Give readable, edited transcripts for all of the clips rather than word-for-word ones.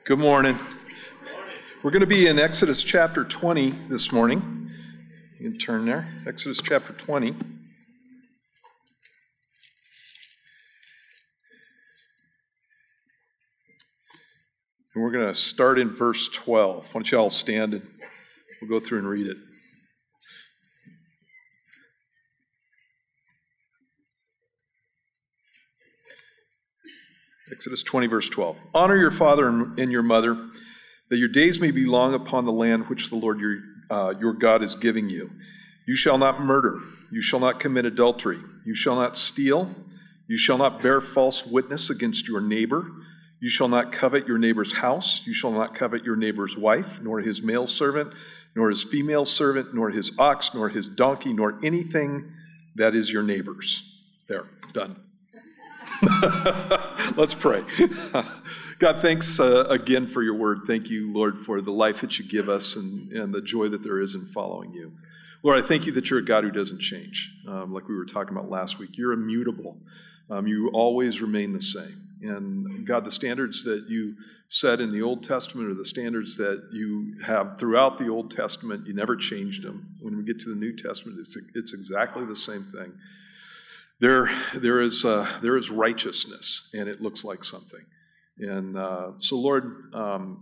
Good morning. We're going to be in Exodus chapter 20 this morning. You can turn there. Exodus chapter 20. And we're going to start in verse 12. Why don't you all stand and we'll go through and read it. Exodus 20, verse 12. Honor your father and your mother, that your days may be long upon the land which the Lord your God is giving you. You shall not murder. You shall not commit adultery. You shall not steal. You shall not bear false witness against your neighbor. You shall not covet your neighbor's house. You shall not covet your neighbor's wife, nor his male servant, nor his female servant, nor his ox, nor his donkey, nor anything that is your neighbor's. There, done. Let's pray. God, thanks again for your word. Thank you, Lord, for the life that you give us and the joy that there is in following you. Lord, I thank you that you're a God who doesn't change. Like we were talking about last week, you're immutable. You always remain the same. And God, the standards that you set in the Old Testament are the standards that you have throughout the Old Testament. You never changed them. When we get to the New Testament, it's exactly the same thing. There is righteousness, and it looks like something. And so, Lord,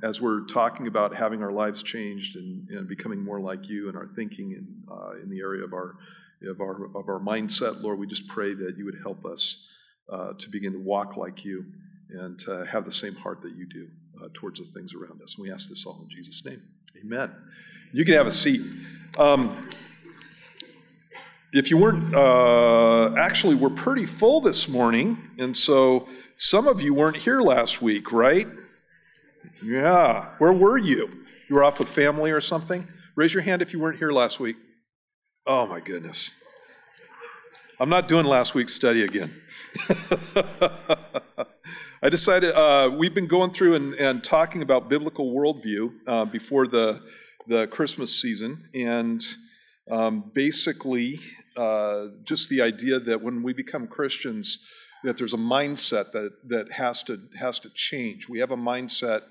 as we're talking about having our lives changed and becoming more like you in our thinking and in the area of our mindset, Lord, we just pray that you would help us to begin to walk like you and to have the same heart that you do towards the things around us. And we ask this all in Jesus' name. Amen. You can have a seat. If you weren't, actually, we're pretty full this morning, and so some of you weren't here last week, right? Yeah. Where were you? You were off with family or something? Raise your hand if you weren't here last week. Oh, my goodness. I'm not doing last week's study again. I decided, we've been going through and talking about biblical worldview before the Christmas season, and basically, just the idea that when we become Christians, that there's a mindset that has to change. We have a mindset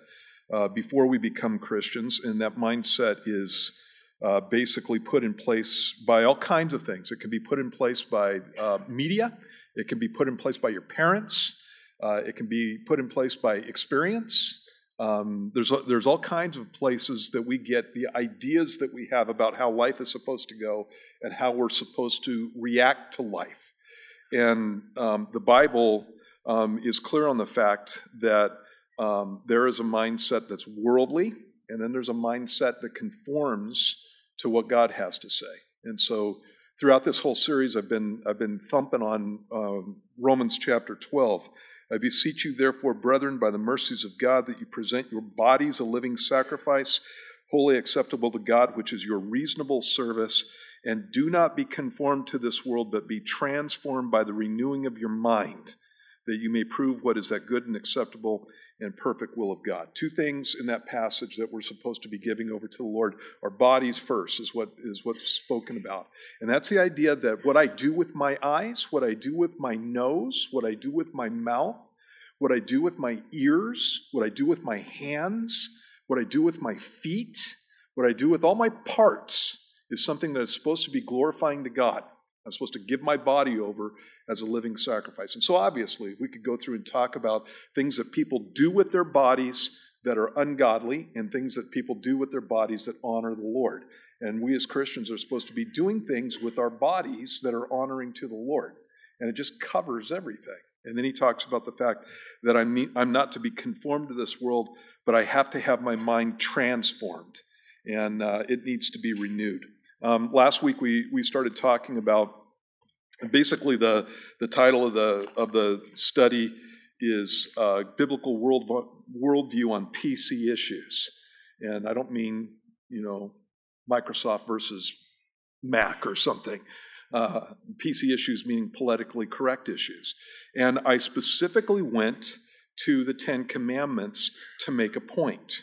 before we become Christians, and that mindset is basically put in place by all kinds of things. It can be put in place by media. It can be put in place by your parents. It can be put in place by experience. There's all kinds of places that we get the ideas that we have about how life is supposed to go and how we're supposed to react to life. And the Bible is clear on the fact that there is a mindset that's worldly, and then there's a mindset that conforms to what God has to say. And so throughout this whole series, I've been thumping on Romans chapter 12. I beseech you, therefore, brethren, by the mercies of God, that you present your bodies a living sacrifice, wholly acceptable to God, which is your reasonable service. And do not be conformed to this world, but be transformed by the renewing of your mind, that you may prove what is that good and acceptable and perfect will of God. Two things in that passage that we're supposed to be giving over to the Lord. Our bodies first is what's spoken about. And that's the idea that what I do with my eyes, what I do with my nose, what I do with my mouth, what I do with my ears, what I do with my hands, what I do with my feet, what I do with all my parts is something that is supposed to be glorifying to God. I'm supposed to give my body over as a living sacrifice. And so obviously, we could go through and talk about things that people do with their bodies that are ungodly and things that people do with their bodies that honor the Lord. And we as Christians are supposed to be doing things with our bodies that are honoring to the Lord. And it just covers everything. And then he talks about the fact that I'm not to be conformed to this world, but I have to have my mind transformed. And it needs to be renewed. Last week we started talking about basically the title of the study is Biblical Worldview on PC Issues. And I don't mean, Microsoft versus Mac or something. PC issues meaning politically correct issues. And I specifically went to the Ten Commandments to make a point.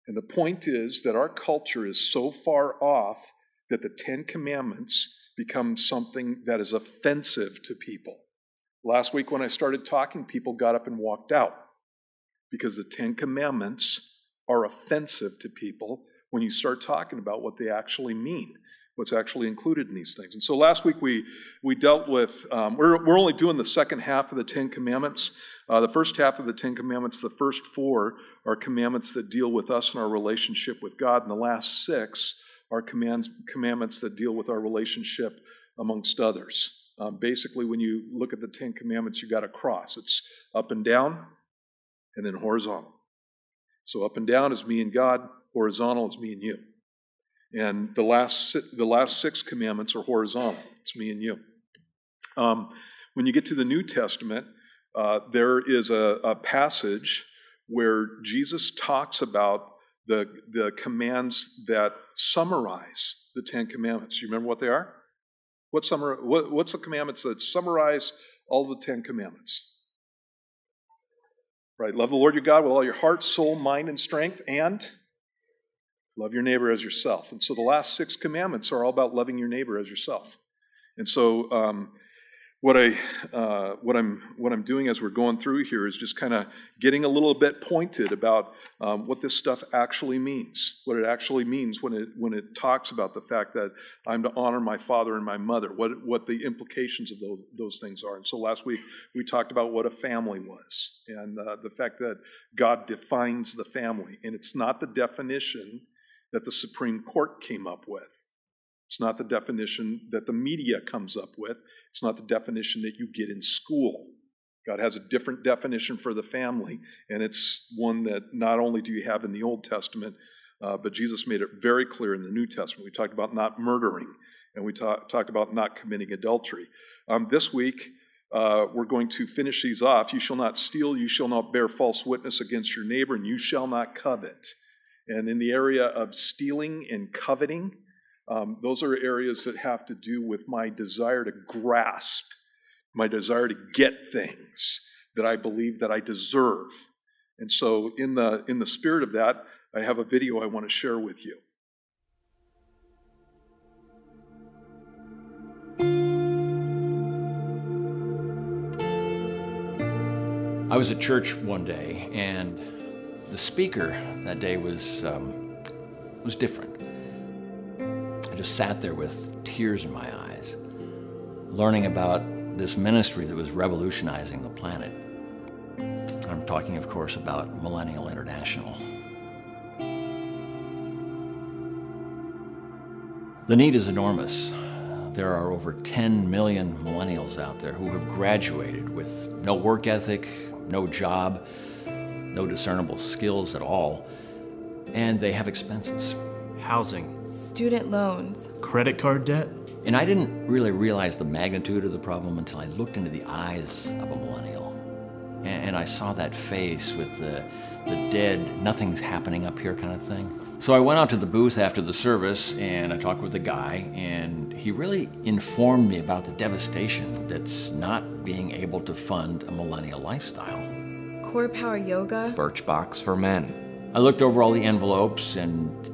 And the point is that our culture is so far off that the Ten Commandments become something that is offensive to people. Last week when I started talking, people got up and walked out because the Ten Commandments are offensive to people when you start talking about what they actually mean, what's actually included in these things. And so last week we dealt with, we're only doing the second half of the Ten Commandments. The first half of the Ten Commandments, the first 4 are commandments that deal with us and our relationship with God, and the last 6 are commandments that deal with our relationship amongst others. Basically, when you look at the Ten Commandments, you got a cross. It's up and down, and then horizontal. So up and down is me and God, horizontal is me and you. And the last 6 commandments are horizontal. It's me and you. When you get to the New Testament, there is a passage where Jesus talks about the commands that summarize the Ten Commandments. You remember what they are? What's the commandments that summarize all the 10 commandments? Right, love the Lord your God with all your heart, soul, mind, and strength, and love your neighbor as yourself. And so the last 6 commandments are all about loving your neighbor as yourself. And so what I'm doing as we're going through here is just kind of getting a little bit pointed about what this stuff actually means, what it actually means when it talks about the fact that I'm to honor my father and my mother, what the implications of those things are. And so last week we talked about what a family was and the fact that God defines the family, and it's not the definition that the Supreme Court came up with. It's not the definition that the media comes up with. It's not the definition that you get in school. God has a different definition for the family, and it's one that not only do you have in the Old Testament, but Jesus made it very clear in the New Testament. We talked about not murdering, and we talked about not committing adultery. This week, we're going to finish these off. You shall not steal, you shall not bear false witness against your neighbor, and you shall not covet. And in the area of stealing and coveting, those are areas that have to do with my desire to grasp, my desire to get things that I believe that I deserve. And so in the spirit of that, I have a video I want to share with you. I was at church one day, and the speaker that day was different. I just sat there with tears in my eyes, learning about this ministry that was revolutionizing the planet. I'm talking, of course, about Millennial International. The need is enormous. There are over 10 million millennials out there who have graduated with no work ethic, no job, no discernible skills at all, and they have expenses. Housing, student loans, credit card debt. And I didn't really realize the magnitude of the problem until I looked into the eyes of a millennial. And I saw that face with the dead, nothing's happening up here kind of thing. So I went out to the booth after the service and I talked with the guy, and he really informed me about the devastation that's not being able to fund a millennial lifestyle. Core Power Yoga, Birchbox for men. I looked over all the envelopes, and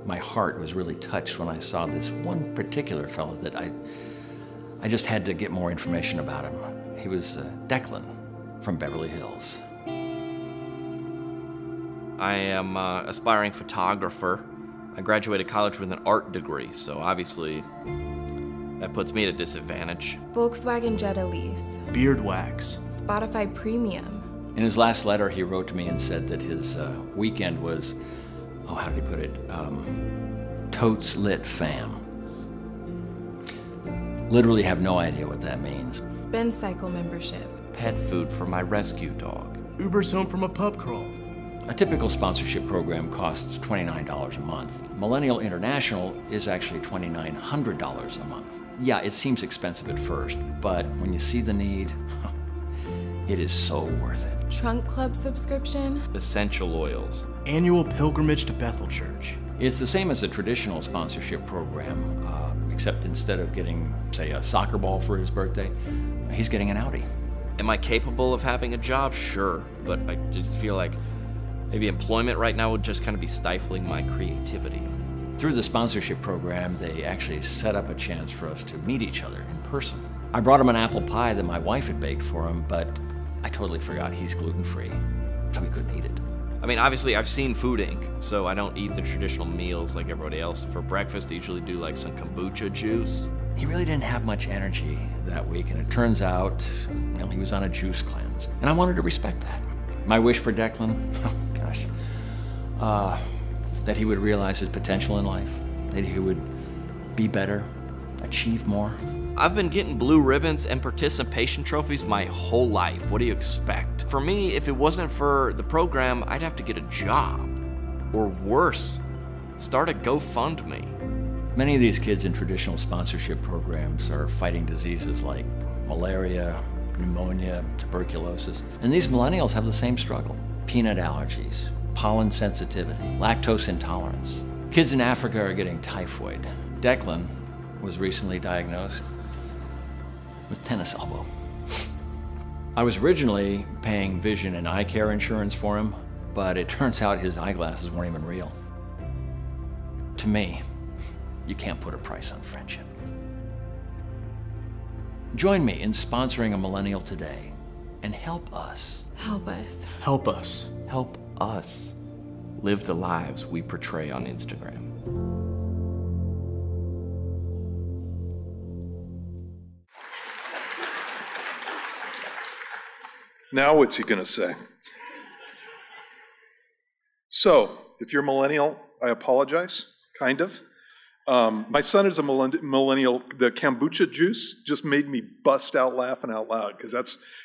my heart was really touched when I saw this one particular fellow that I just had to get more information about him. He was Declan from Beverly Hills. I am an aspiring photographer. I graduated college with an art degree, so obviously that puts me at a disadvantage. Volkswagen Jetta lease, Beard wax. Spotify Premium. In his last letter, he wrote to me and said that his weekend was, how did he put it? Totes lit fam. Literally have no idea what that means. Spin Cycle membership. Pet food for my rescue dog. Uber's home from a pub crawl. A typical sponsorship program costs $29 a month. Millennial International is actually $2,900 a month. Yeah, it seems expensive at first, but when you see the need, it is so worth it. Trunk Club subscription. Essential oils. Annual pilgrimage to Bethel Church. It's the same as a traditional sponsorship program, except instead of getting, say, a soccer ball for his birthday, he's getting an Audi. Am I capable of having a job? Sure, but I just feel like maybe employment right now would just kind of be stifling my creativity. Through the sponsorship program, they actually set up a chance for us to meet each other in person. I brought him an apple pie that my wife had baked for him, but I totally forgot he's gluten-free. so we couldn't eat it. I mean, obviously, I've seen Food Inc., so I don't eat the traditional meals like everybody else. For breakfast, I usually do like some kombucha juice. He really didn't have much energy that week, and it turns out, he was on a juice cleanse. And I wanted to respect that. My wish for Declan, that he would realize his potential in life, that he would be better, achieve more. I've been getting blue ribbons and participation trophies my whole life. What do you expect? For me, if it wasn't for the program, I'd have to get a job. Or worse, start a GoFundMe. Many of these kids in traditional sponsorship programs are fighting diseases like malaria, pneumonia, tuberculosis. And these millennials have the same struggle. Peanut allergies, pollen sensitivity, lactose intolerance. Kids in Africa are getting typhoid. Declan was recently diagnosed with tennis elbow. I was originally paying vision and eye care insurance for him, but it turns out his eyeglasses weren't even real. To me, you can't put a price on friendship. Join me in sponsoring a millennial today and help us. Help us. Help us. Help us live the lives we portray on Instagram. Now what's he going to say? So, if you're a millennial, I apologize, kind of. My son is a millennial. The kombucha juice just made me bust out laughing out loud,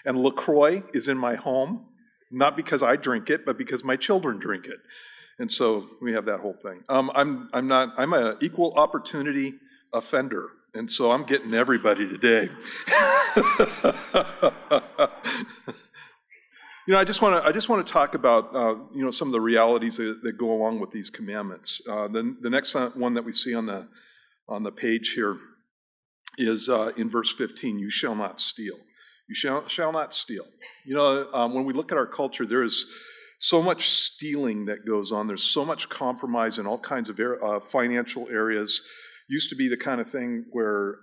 and LaCroix is in my home, not because I drink it, but because my children drink it. And so we have that whole thing. I'm an equal opportunity offender, and so I'm getting everybody today. I just want to talk about some of the realities that go along with these commandments. The next one that we see on the page here is in verse 15. You shall not steal. You shall not steal. When we look at our culture, there is so much stealing that goes on. There's so much compromise in all kinds of financial areas. Used to be the kind of thing where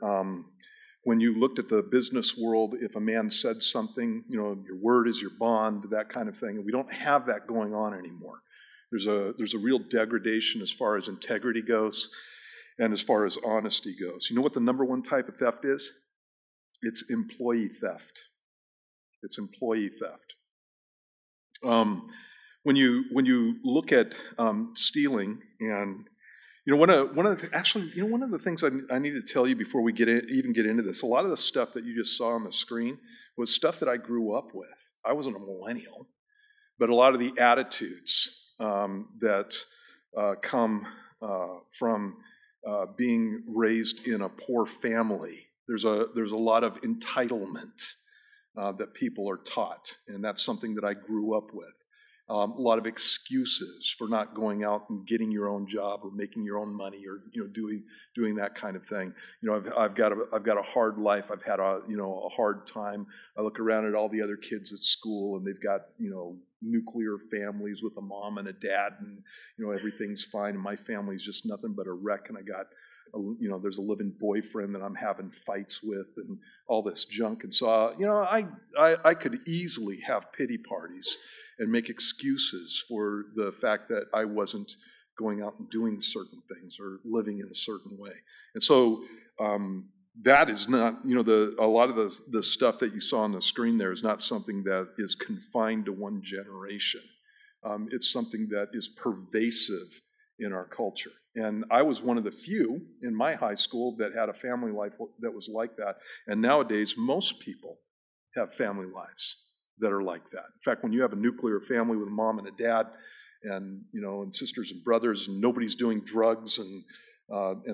when you looked at the business world, if a man said something, your word is your bond, that kind of thing. And we don't have that going on anymore. There's a real degradation as far as integrity goes and as far as honesty goes. You know what the number one type of theft is? It's employee theft. It's employee theft. When you look at stealing, and one of the things I need to tell you before we even get into this, a lot of the stuff that you just saw on the screen was stuff that I grew up with. I wasn't a millennial, but a lot of the attitudes that come from being raised in a poor family. There's a lot of entitlement that people are taught, and that's something that I grew up with. A lot of excuses for not going out and getting your own job or making your own money or doing that kind of thing. I've got a hard life. I've had a hard time. I look around at all the other kids at school, and they've got nuclear families with a mom and a dad, and everything's fine. And my family's just nothing but a wreck. And I got there's a living boyfriend that I'm having fights with, and all this junk. And so I could easily have pity parties and make excuses for the fact that I wasn't going out and doing certain things or living in a certain way. And so that is not, a lot of the stuff that you saw on the screen there is not something that is confined to one generation. It's something that is pervasive in our culture. And I was one of the few in my high school that had a family life that was like that. And nowadays, most people have family lives that are like that. In fact, when you have a nuclear family with a mom and a dad, and and sisters and brothers, and nobody's doing drugs and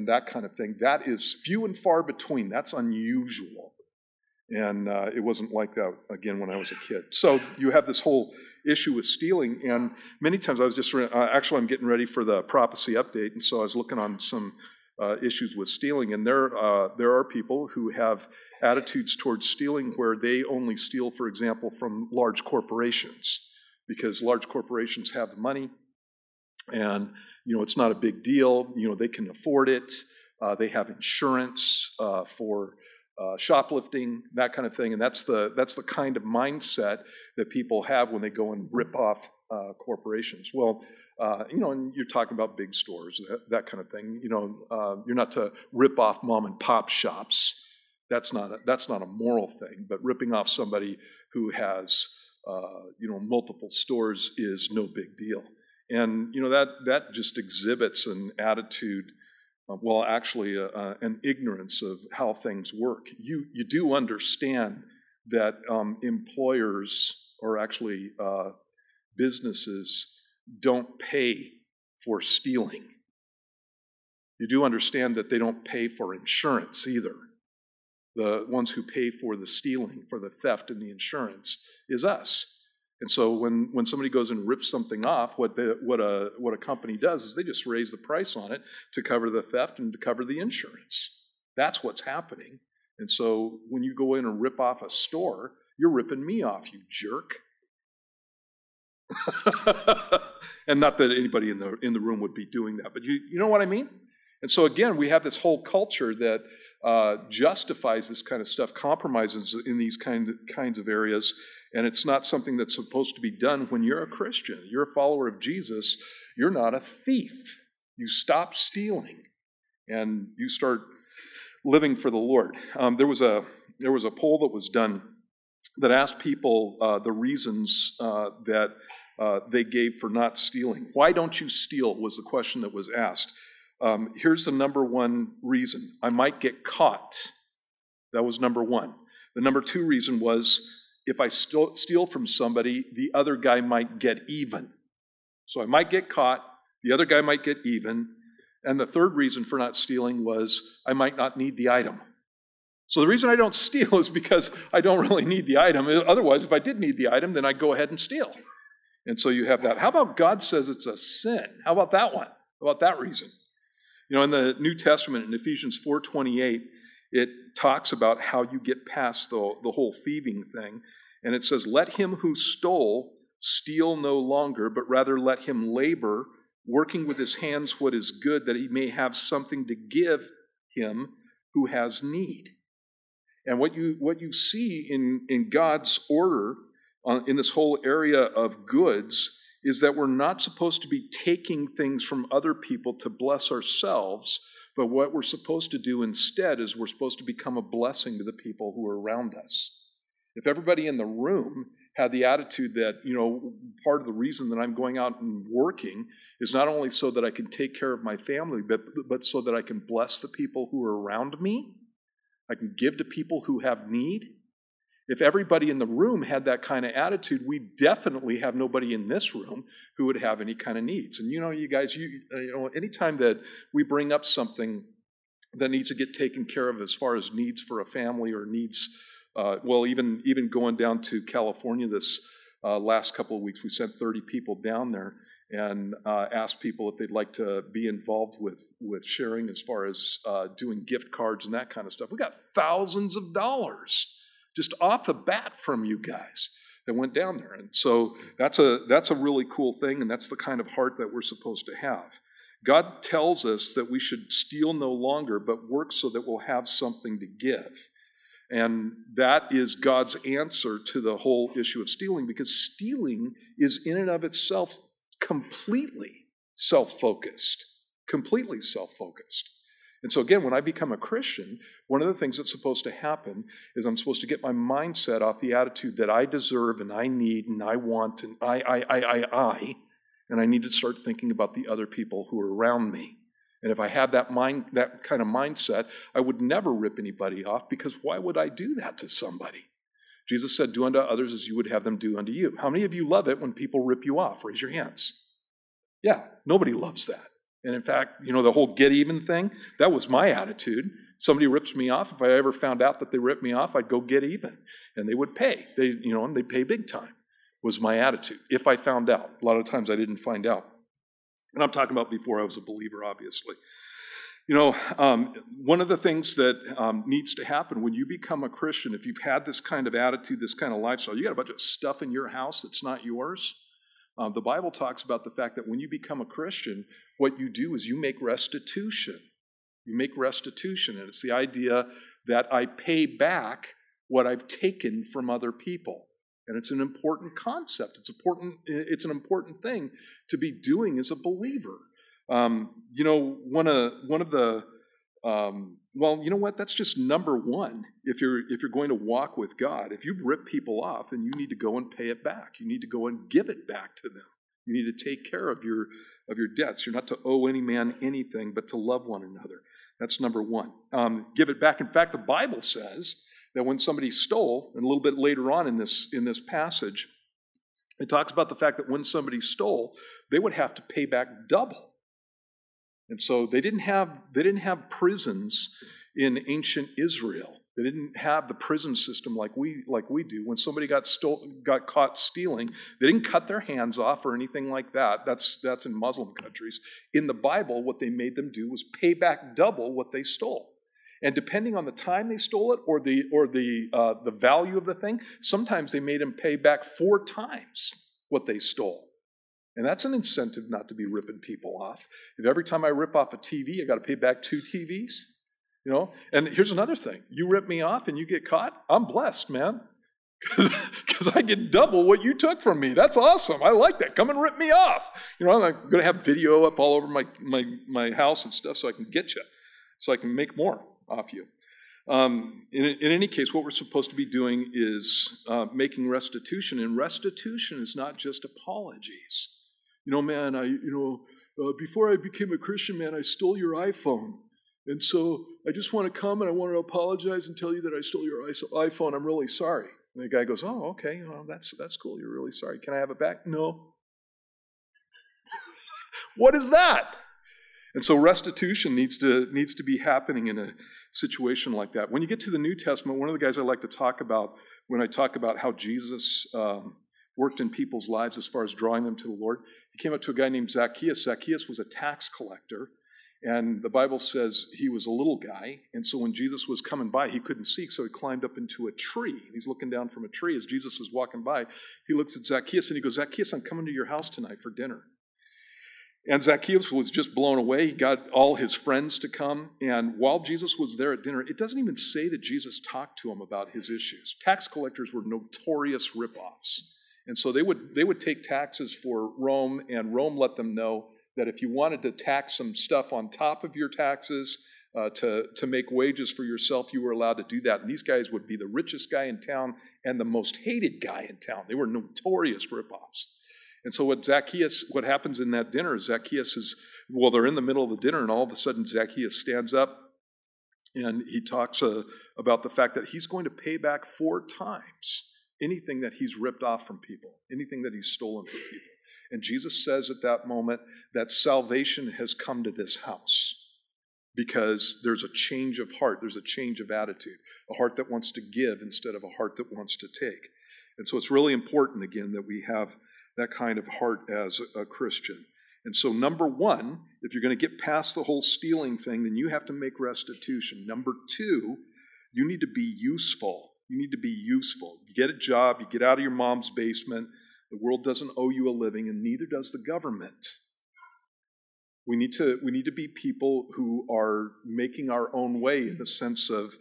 that kind of thing, that is few and far between. That's unusual, and it wasn't like that again when I was a kid. So you have this whole issue with stealing, and many times I was just actually I'm getting ready for the prophecy update, and so I was looking on some issues with stealing, and there are people who have attitudes towards stealing where they only steal, for example, from large corporations, because large corporations have the money, and it's not a big deal. They can afford it. They have insurance for shoplifting, that kind of thing, and that's the kind of mindset that people have when they go and rip off corporations. Well, and you're talking about big stores, that kind of thing. You're not to rip off mom and pop shops. That's not a moral thing. But ripping off somebody who has multiple stores is no big deal. And that just exhibits an attitude, an ignorance of how things work. You do understand that employers, or actually businesses, don't pay for stealing. You do understand that they don't pay for insurance either. The ones who pay for the stealing, for the theft and the insurance, is us. And so when somebody goes and rips something off, what a company does is they just raise the price on it to cover the theft and to cover the insurance. That's what's happening. And so when you go in and rip off a store, you're ripping me off, you jerk. And not that anybody in the room would be doing that, but you know what I mean? And so again, we have this whole culture that justifies this kind of stuff, compromises in these kinds of areas, and it's not something that's supposed to be done when you're a Christian. You're a follower of Jesus. You're not a thief. You stop stealing, and you start living for the Lord. There was a poll that was done that asked people the reasons that they gave for not stealing. Why don't you steal was the question that was asked. Here's the number one reason. I might get caught. That was number one. The number two reason was, if I steal from somebody, the other guy might get even. So I might get caught, the other guy might get even. And the third reason for not stealing was, I might not need the item. So the reason I don't steal is because I don't really need the item. Otherwise, if I did need the item, then I'd go ahead and steal. And so you have that. How about God says it's a sin? How about that one? How about that reason? In the New Testament, in Ephesians 4:28, it talks about how you get past the whole thieving thing. And it says, let him who stole steal no longer, but rather let him labor, working with his hands what is good, that he may have something to give him who has need. And what you see in God's order in this whole area of goods is that we're not supposed to be taking things from other people to bless ourselves, but what we're supposed to do instead is we're supposed to become a blessing to the people who are around us. If everybody in the room had the attitude that, part of the reason that I'm going out and working is not only so that I can take care of my family, but so that I can bless the people who are around me, I can give to people who have need. If everybody in the room had that kind of attitude, we definitely have nobody in this room who would have any kind of needs. And you guys, anytime that we bring up something that needs to get taken care of as far as needs for a family or needs, even going down to California this last couple of weeks, we sent 30 people down there and asked people if they'd like to be involved with sharing as far as doing gift cards and that kind of stuff. We got thousands of dollars just off the bat from you guys that went down there. And so that's a really cool thing, and that's the kind of heart that we're supposed to have. God tells us that we should steal no longer, but work so that we'll have something to give. And that is God's answer to the whole issue of stealing, because stealing is in and of itself completely self-focused. Completely self-focused. And so again, when I become a Christian, one of the things that's supposed to happen is I'm supposed to get my mindset off the attitude that I deserve and I need and I want and I, and I need to start thinking about the other people who are around me. And if I had that kind of mindset, I would never rip anybody off, because why would I do that to somebody? Jesus said, do unto others as you would have them do unto you. How many of you love it when people rip you off? Raise your hands. Yeah, nobody loves that. And in fact, the whole get even thing, that was my attitude. Somebody rips me off. If I ever found out that they ripped me off, I'd go get even. And they would pay. And they'd pay big time, was my attitude. If I found out. A lot of times I didn't find out. And I'm talking about before I was a believer, obviously. One of the things that needs to happen when you become a Christian, if you've had this kind of attitude, this kind of lifestyle, you got a bunch of stuff in your house that's not yours. The Bible talks about the fact that when you become a Christian, what you do is you make restitution. You make restitution, and it's the idea that I pay back what I've taken from other people. And it's an important concept. It's an important thing to be doing as a believer. One of the well, you know what? That's just number one. If you're going to walk with God, if you've ripped people off, then you need to go and pay it back. You need to go and give it back to them. You need to take care of your debts. You're not to owe any man anything, but to love one another. That's number one. Give it back. In fact, the Bible says that when somebody stole, and a little bit later on in this passage, it talks about the fact that when somebody stole, they would have to pay back double. And so they didn't have prisons in ancient Israel. They didn't have the prison system like we do. When somebody got caught stealing, they didn't cut their hands off or anything like that. That's in Muslim countries. In the Bible, what they made them do was pay back double what they stole. And depending on the time they stole it or the value of the thing, sometimes they made them pay back 4 times what they stole. And that's an incentive not to be ripping people off. If every time I rip off a TV, I got to pay back 2 TVs, And here's another thing. You rip me off and you get caught, I'm blessed, man. Because I get double what you took from me. That's awesome. I like that. Come and rip me off. I'm going to have video up all over my house and stuff so I can get you, so I can make more off you. In any case, what we're supposed to be doing is making restitution. And restitution is not just apologies. Before I became a Christian, man, I stole your iPhone. And so I just want to come and I want to apologize and tell you that I stole your iPhone. I'm really sorry. And the guy goes, oh, okay, that's cool. You're really sorry. Can I have it back? No. What is that? And so restitution needs to be happening in a situation like that. When you get to the New Testament, one of the guys I like to talk about when I talk about how Jesus worked in people's lives as far as drawing them to the Lord, he came up to a guy named Zacchaeus. Zacchaeus was a tax collector, and the Bible says he was a little guy, and so when Jesus was coming by, he couldn't see, so he climbed up into a tree. He's looking down from a tree as Jesus is walking by. He looks at Zacchaeus, and he goes, Zacchaeus, I'm coming to your house tonight for dinner. And Zacchaeus was just blown away. He got all his friends to come, and while Jesus was there at dinner, it doesn't even say that Jesus talked to him about his issues. Tax collectors were notorious ripoffs. And so they would take taxes for Rome, and Rome let them know that if you wanted to tax some stuff on top of your taxes to make wages for yourself, you were allowed to do that. And these guys would be the richest guy in town and the most hated guy in town. They were notorious ripoffs. And so what happens in that dinner is they're in the middle of the dinner, and all of a sudden Zacchaeus stands up and he talks about the fact that he's going to pay back 4 times anything that he's ripped off from people, anything that he's stolen from people. And Jesus says at that moment that salvation has come to this house because there's a change of heart, there's a change of attitude, a heart that wants to give instead of a heart that wants to take. And so it's really important, again, that we have that kind of heart as a Christian. And so number 1, if you're going to get past the whole stealing thing, then you have to make restitution. Number 2, you need to be useful. You need to be useful. You get a job, you get out of your mom's basement. The world doesn't owe you a living, and neither does the government. We need to be people who are making our own way in the sense of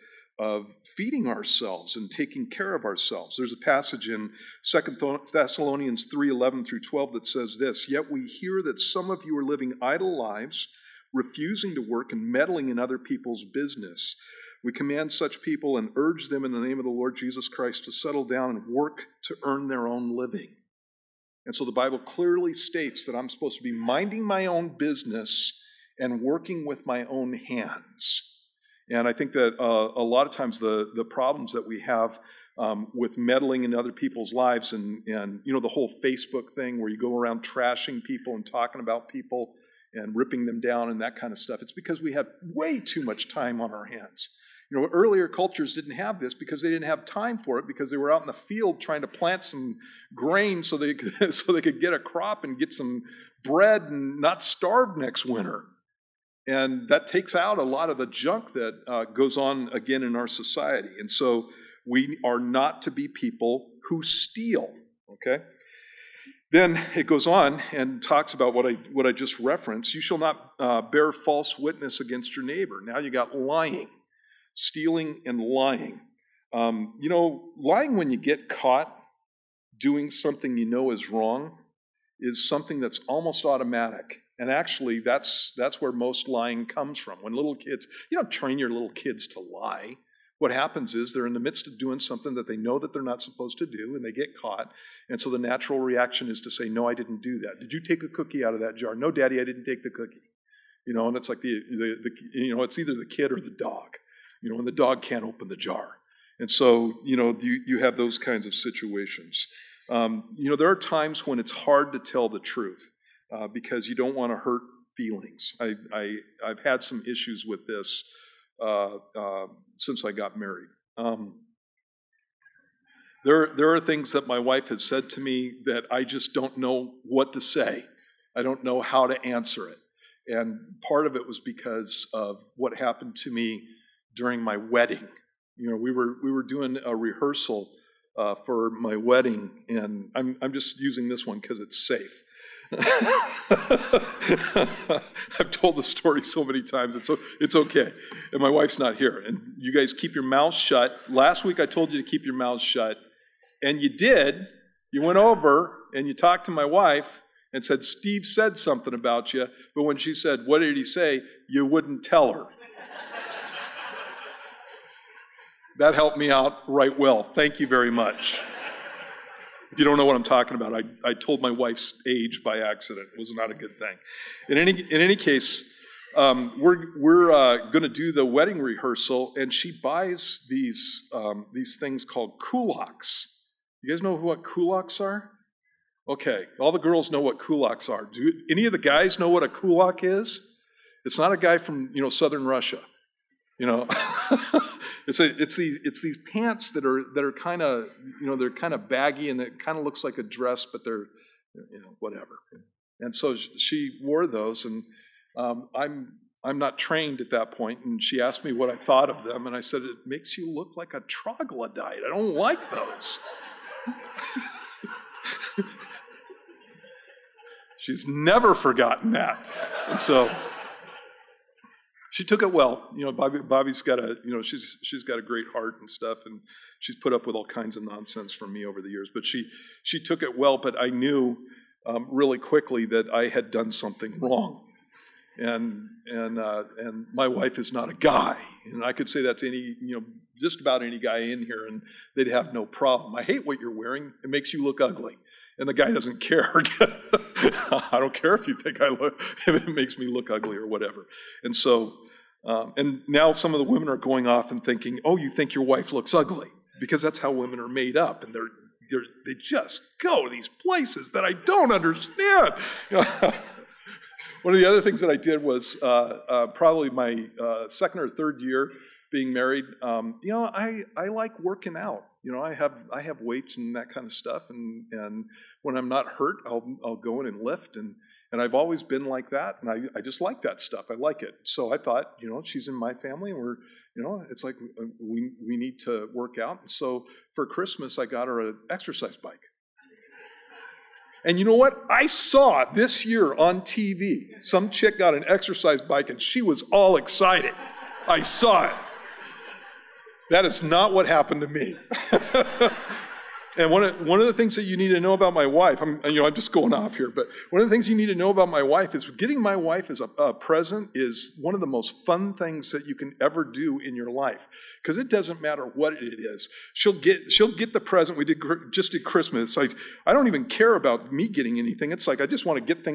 feeding ourselves and taking care of ourselves. There's a passage in 2 Thessalonians 3:11 through 12 that says this, "Yet we hear that some of you are living idle lives, refusing to work and meddling in other people's business. We command such people and urge them in the name of the Lord Jesus Christ to settle down and work to earn their own living." And so the Bible clearly states that I'm supposed to be minding my own business and working with my own hands. And I think that a lot of times the problems that we have with meddling in other people's lives and the whole Facebook thing where you go around trashing people and talking about people and ripping them down and that kind of stuff, it's because we have way too much time on our hands. Earlier cultures didn't have this because they didn't have time for it, because they were out in the field trying to plant some grain so they could get a crop and get some bread and not starve next winter. And that takes out a lot of the junk that goes on again in our society. And so we are not to be people who steal, okay? Then it goes on and talks about what I just referenced. You shall not bear false witness against your neighbor. Now you got lying. Stealing and lying. Lying when you get caught doing something you know is wrong is something that's almost automatic. And actually, that's where most lying comes from. When little kids, you don't train your little kids to lie. What happens is they're in the midst of doing something that they know that they're not supposed to do, and they get caught. And so the natural reaction is to say, no, I didn't do that. Did you take a cookie out of that jar? No, Daddy, I didn't take the cookie. And it's like it's either the kid or the dog. And the dog can't open the jar. And so, you have those kinds of situations. There are times when it's hard to tell the truth because you don't want to hurt feelings. I've had some issues with this since I got married. There are things that my wife has said to me that I just don't know what to say. I don't know how to answer it. And part of it was because of what happened to me during my wedding. We were doing a rehearsal for my wedding, and I'm just using this one because it's safe. I've told the story so many times, it's okay. And my wife's not here. And you guys keep your mouths shut. Last week I told you to keep your mouths shut, and you did. You went over and you talked to my wife and said, Steve said something about you, but when she said, what did he say? You wouldn't tell her. That helped me out right well. Thank you very much. If you don't know what I'm talking about, I told my wife's age by accident. It was not a good thing. In any case, we're going to do the wedding rehearsal, and she buys these things called kulaks. You guys know what kulaks are? Okay, all the girls know what kulaks are. Do any of the guys know what a kulak is? It's not a guy from southern Russia. It's these pants that are kind of they're kind of baggy, and it kind of looks like a dress, but they're whatever. And so she wore those, and I'm not trained at that point, and she asked me what I thought of them, and I said, it makes you look like a troglodyte. I don't like those. She's never forgotten that, and so she took it well. Bobby's got she's got a great heart and stuff, and she's put up with all kinds of nonsense from me over the years. But she took it well. But I knew really quickly that I had done something wrong, and my wife is not a guy, and I could say that to just about any guy in here, and they'd have no problem. I hate what you're wearing. It makes you look ugly. And the guy doesn't care. I don't care if you think if it makes me look ugly or whatever. And so, and now some of the women are going off and thinking, oh, you think your wife looks ugly? Because that's how women are made up. And they just go to these places that I don't understand. One of the other things that I did was probably my second or third year being married. I like working out. I have weights and that kind of stuff, and when I'm not hurt, I'll go in and lift, and I've always been like that, and I just like that stuff. I like it. So I thought, she's in my family, and we're, it's like we need to work out. And so for Christmas, I got her an exercise bike. And you know what? I saw this year on TV, some chick got an exercise bike, and she was all excited. I saw it. That is not what happened to me. And one of the things that you need to know about my wife, I'm just going off here, but one of the things you need to know about my wife is getting my wife as a present is one of the most fun things that you can ever do in your life, because it doesn't matter what it is. She'll get the present. We just did Christmas. It's like I don't even care about me getting anything. It's like I just want to get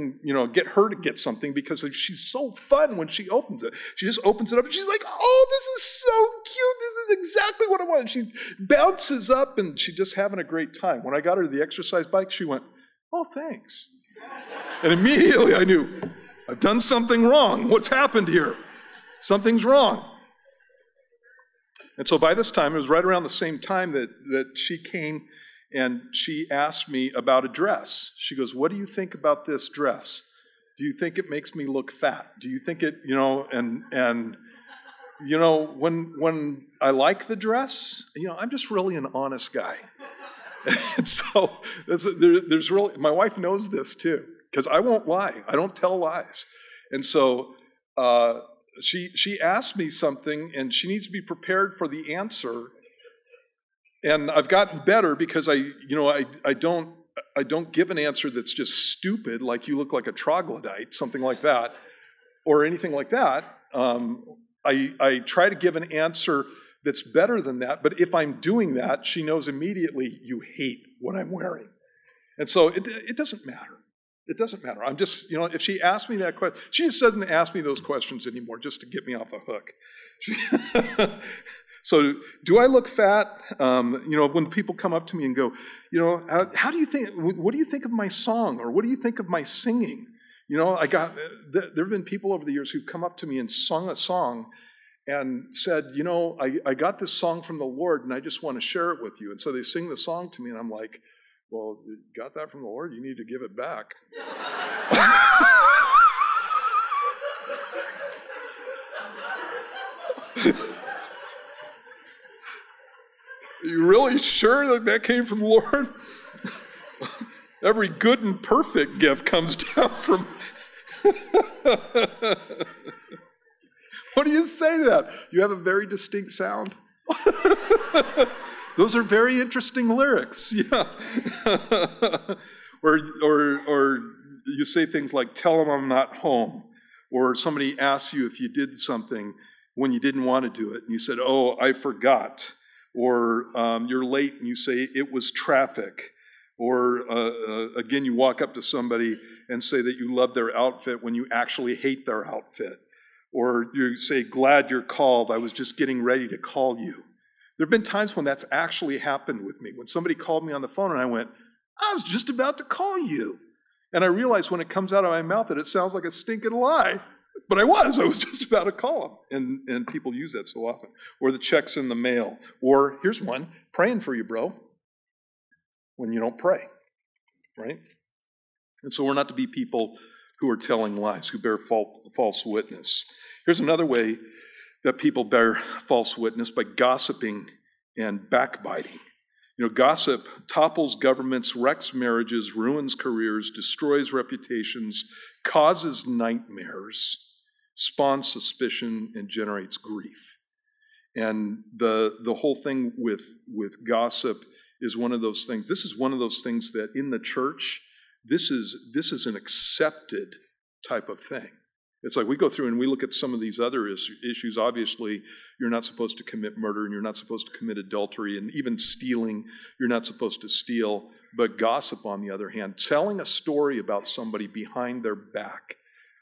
her to get something, because she's so fun when she opens it. She just opens it up and she's like, "Oh, this is so cute. This is exactly what I want." And she bounces up and she's just having a great time. When I got her the exercise bike, she went, "Oh, thanks." And immediately I knew, I've done something wrong. What's happened here? Something's wrong. And so by this time, it was right around the same time that she came and she asked me about a dress. She goes, "What do you think about this dress? Do you think it makes me look fat? Do you think it, when I like the dress, I'm just really an honest guy." And so there's really, my wife knows this too, because I won't lie. I don't tell lies. And so she asked me something, and she needs to be prepared for the answer. And I've gotten better because I don't give an answer that's just stupid, like you look like a troglodyte, something like that, or anything like that. I try to give an answer that's better than that, but if I'm doing that, she knows immediately you hate what I'm wearing. And so it doesn't matter. It doesn't matter. I'm just, if she asks me that question, she just doesn't ask me those questions anymore just to get me off the hook. So do I look fat? When people come up to me and go, how do you think, what do you think of my song? Or what do you think of my singing? There have been people over the years who've come up to me and sung a song and said, I got this song from the Lord and I just want to share it with you. And so they sing the song to me and I'm like, well, you got that from the Lord? You need to give it back. Are you really sure that came from the Lord? Every good and perfect gift comes down from... What do you say to that? You have a very distinct sound. Those are very interesting lyrics. Yeah. or you say things like, tell them I'm not home. Or somebody asks you if you did something when you didn't want to do it. And you said, oh, I forgot. Or you're late and you say, it was traffic. Or again, you walk up to somebody and say that you love their outfit when you actually hate their outfit. Or you say, glad you're called. I was just getting ready to call you. There have been times when that's actually happened with me. When somebody called me on the phone and I went, I was just about to call you. And I realized when it comes out of my mouth that it sounds like a stinking lie. But I was just about to call them. And people use that so often. Or the check's in the mail. Or here's one, praying for you, bro. When you don't pray, right? And so we're not to be people who are telling lies, who bear false witness. Here's another way that people bear false witness, by gossiping and backbiting. Gossip topples governments, wrecks marriages, ruins careers, destroys reputations, causes nightmares, spawns suspicion, and generates grief. And the whole thing with gossip is one of those things. This is one of those things that in the church, this is an accepted type of thing. It's like we go through and we look at some of these other issues. Obviously, you're not supposed to commit murder and you're not supposed to commit adultery, and even stealing, you're not supposed to steal. But gossip, on the other hand, telling a story about somebody behind their back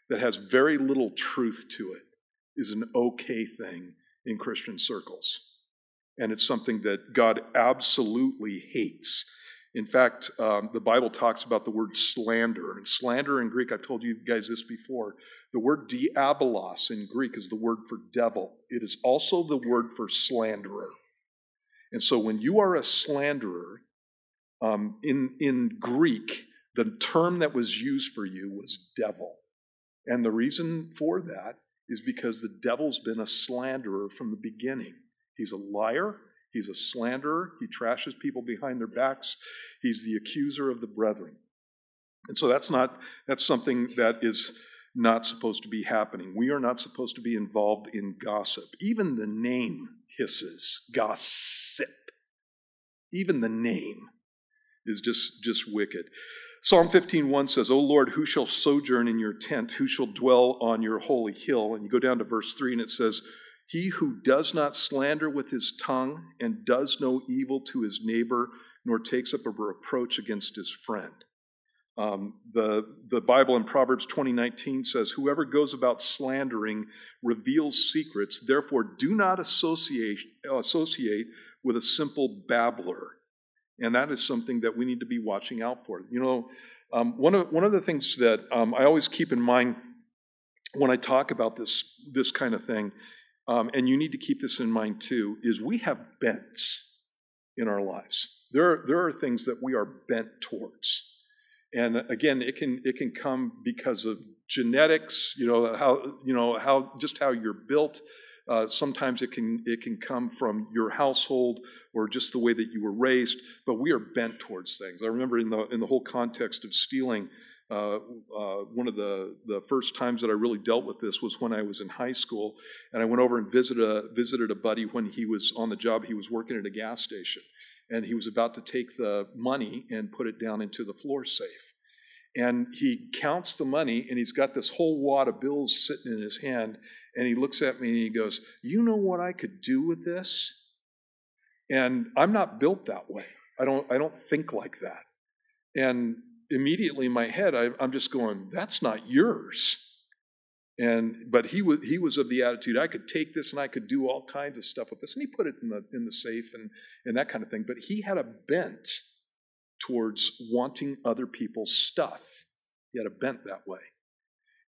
that has very little truth to it is an okay thing in Christian circles. And it's something that God absolutely hates. In fact, the Bible talks about the word slander. And slander in Greek, I've told you guys this before, the word diabolos in Greek is the word for devil. It is also the word for slanderer. And so when you are a slanderer, in Greek, the term that was used for you was devil. And the reason for that is because the devil's been a slanderer from the beginning. He's a liar. He's a slanderer. He trashes people behind their backs. He's the accuser of the brethren. And so that's something that is not supposed to be happening. We are not supposed to be involved in gossip. Even the name hisses, gossip. Even the name is just wicked. Psalm 15:1 says, O Lord, who shall sojourn in your tent? Who shall dwell on your holy hill? And you go down to verse 3 and it says, he who does not slander with his tongue and does no evil to his neighbor, nor takes up a reproach against his friend. The Bible in Proverbs 20:19 says, whoever goes about slandering reveals secrets, therefore do not associate with a simple babbler. And that is something that we need to be watching out for. One of the things that I always keep in mind when I talk about this kind of thing, and you need to keep this in mind too, is we have bents in our lives. There are things that we are bent towards. And again, it can come because of genetics, how you're built. Sometimes it can come from your household or just the way that you were raised, but we are bent towards things. I remember in the whole context of stealing, one of the first times that I really dealt with this was when I was in high school, and I went over and visited a buddy when he was on the job. He was working at a gas station, and he was about to take the money and put it down into the floor safe. And he counts the money, and he's got this whole wad of bills sitting in his hand, and he looks at me and he goes, "You know what I could do with this?" And I'm not built that way. I don't think like that. And immediately in my head, I'm just going, "That's not yours." But he was of the attitude, I could take this and I could do all kinds of stuff with this. And he put it in the safe and that kind of thing. But he had a bent towards wanting other people's stuff. He had a bent that way.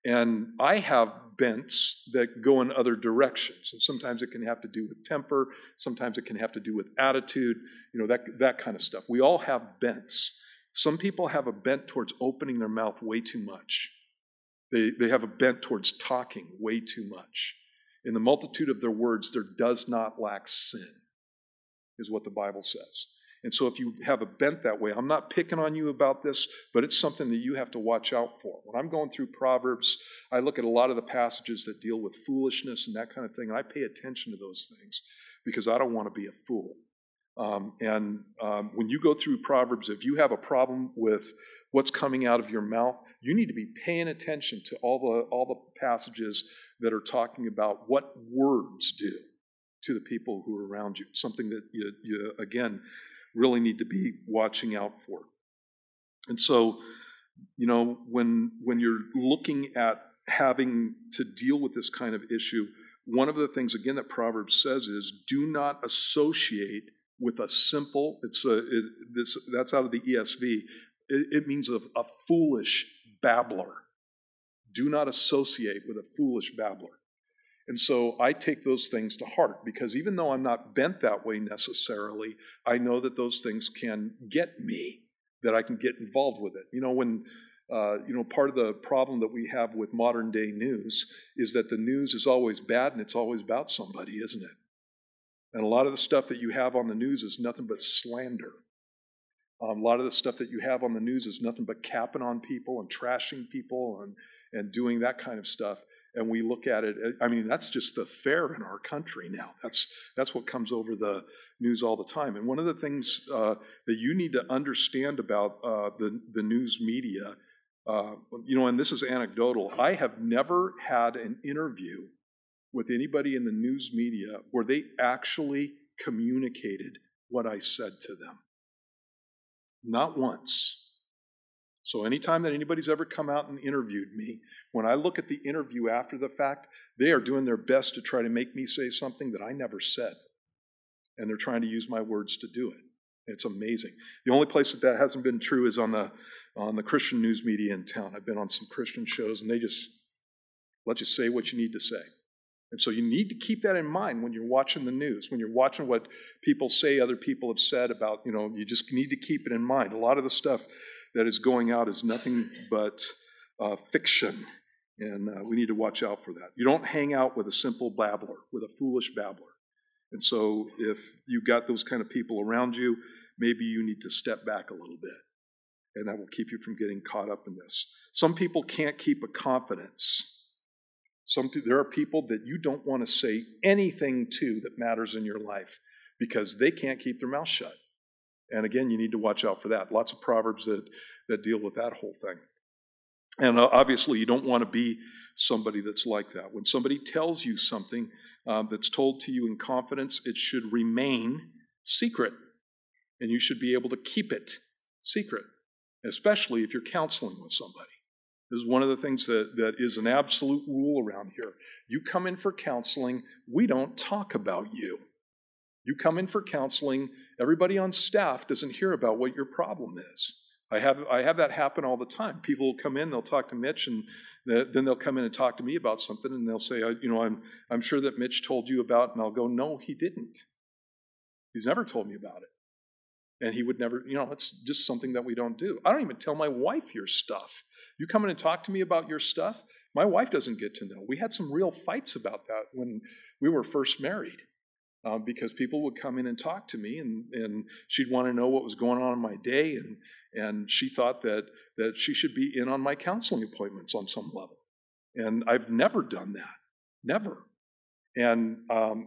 And I have bents that go in other directions. And sometimes it can have to do with temper. Sometimes it can have to do with attitude, that kind of stuff. We all have bents. Some people have a bent towards opening their mouth way too much. They have a bent towards talking way too much. In the multitude of their words, there does not lack sin, is what the Bible says. And so if you have a bent that way, I'm not picking on you about this, but it's something that you have to watch out for. When I'm going through Proverbs, I look at a lot of the passages that deal with foolishness and that kind of thing, and I pay attention to those things because I don't want to be a fool. When you go through Proverbs, if you have a problem with what's coming out of your mouth, you need to be paying attention to all the passages that are talking about what words do to the people who are around you. Something that you again, really need to be watching out for. And so, when you're looking at having to deal with this kind of issue, one of the things, again, that Proverbs says is, do not associate with a simple, that's out of the ESV, it means a foolish babbler. Do not associate with a foolish babbler. And so I take those things to heart, because even though I'm not bent that way necessarily, I know that those things can get me, that I can get involved with it. Part of the problem that we have with modern day news is that the news is always bad and it's always about somebody, isn't it? And a lot of the stuff that you have on the news is nothing but slander. A lot of the stuff that you have on the news is nothing but capping on people and trashing people and doing that kind of stuff. And we look at it, that's just the fare in our country now. That's what comes over the news all the time. And one of the things that you need to understand about the news media, and this is anecdotal, I have never had an interview with anybody in the news media where they actually communicated what I said to them. Not once. So anytime that anybody's ever come out and interviewed me, when I look at the interview after the fact, they are doing their best to try to make me say something that I never said. And they're trying to use my words to do it. It's amazing. The only place that hasn't been true is on the Christian news media in town. I've been on some Christian shows, and they just let you say what you need to say. And so you need to keep that in mind when you're watching the news, when you're watching what people say other people have said about, you just need to keep it in mind. A lot of the stuff that is going out is nothing but fiction, and we need to watch out for that. You don't hang out with a simple babbler, with a foolish babbler. And so if you've got those kind of people around you, maybe you need to step back a little bit, and that will keep you from getting caught up in this. Some people can't keep a confidence. There are people that you don't want to say anything to that matters in your life because they can't keep their mouth shut. And again, you need to watch out for that. Lots of proverbs that deal with that whole thing. And obviously, you don't want to be somebody that's like that. When somebody tells you something that's told to you in confidence, it should remain secret. And you should be able to keep it secret, especially if you're counseling with somebody. This is one of the things that is an absolute rule around here. You come in for counseling, we don't talk about you. You come in for counseling, everybody on staff doesn't hear about what your problem is. I have that happen all the time. People will come in, they'll talk to Mitch, and then they'll come in and talk to me about something, and they'll say, I'm sure that Mitch told you about, and I'll go, no, he didn't. He's never told me about it. And he would never, it's just something that we don't do. I don't even tell my wife your stuff. You come in and talk to me about your stuff, my wife doesn't get to know. We had some real fights about that when we were first married. Because people would come in and talk to me, and she'd want to know what was going on in my day, and she thought that she should be in on my counseling appointments on some level. And I've never done that, never. And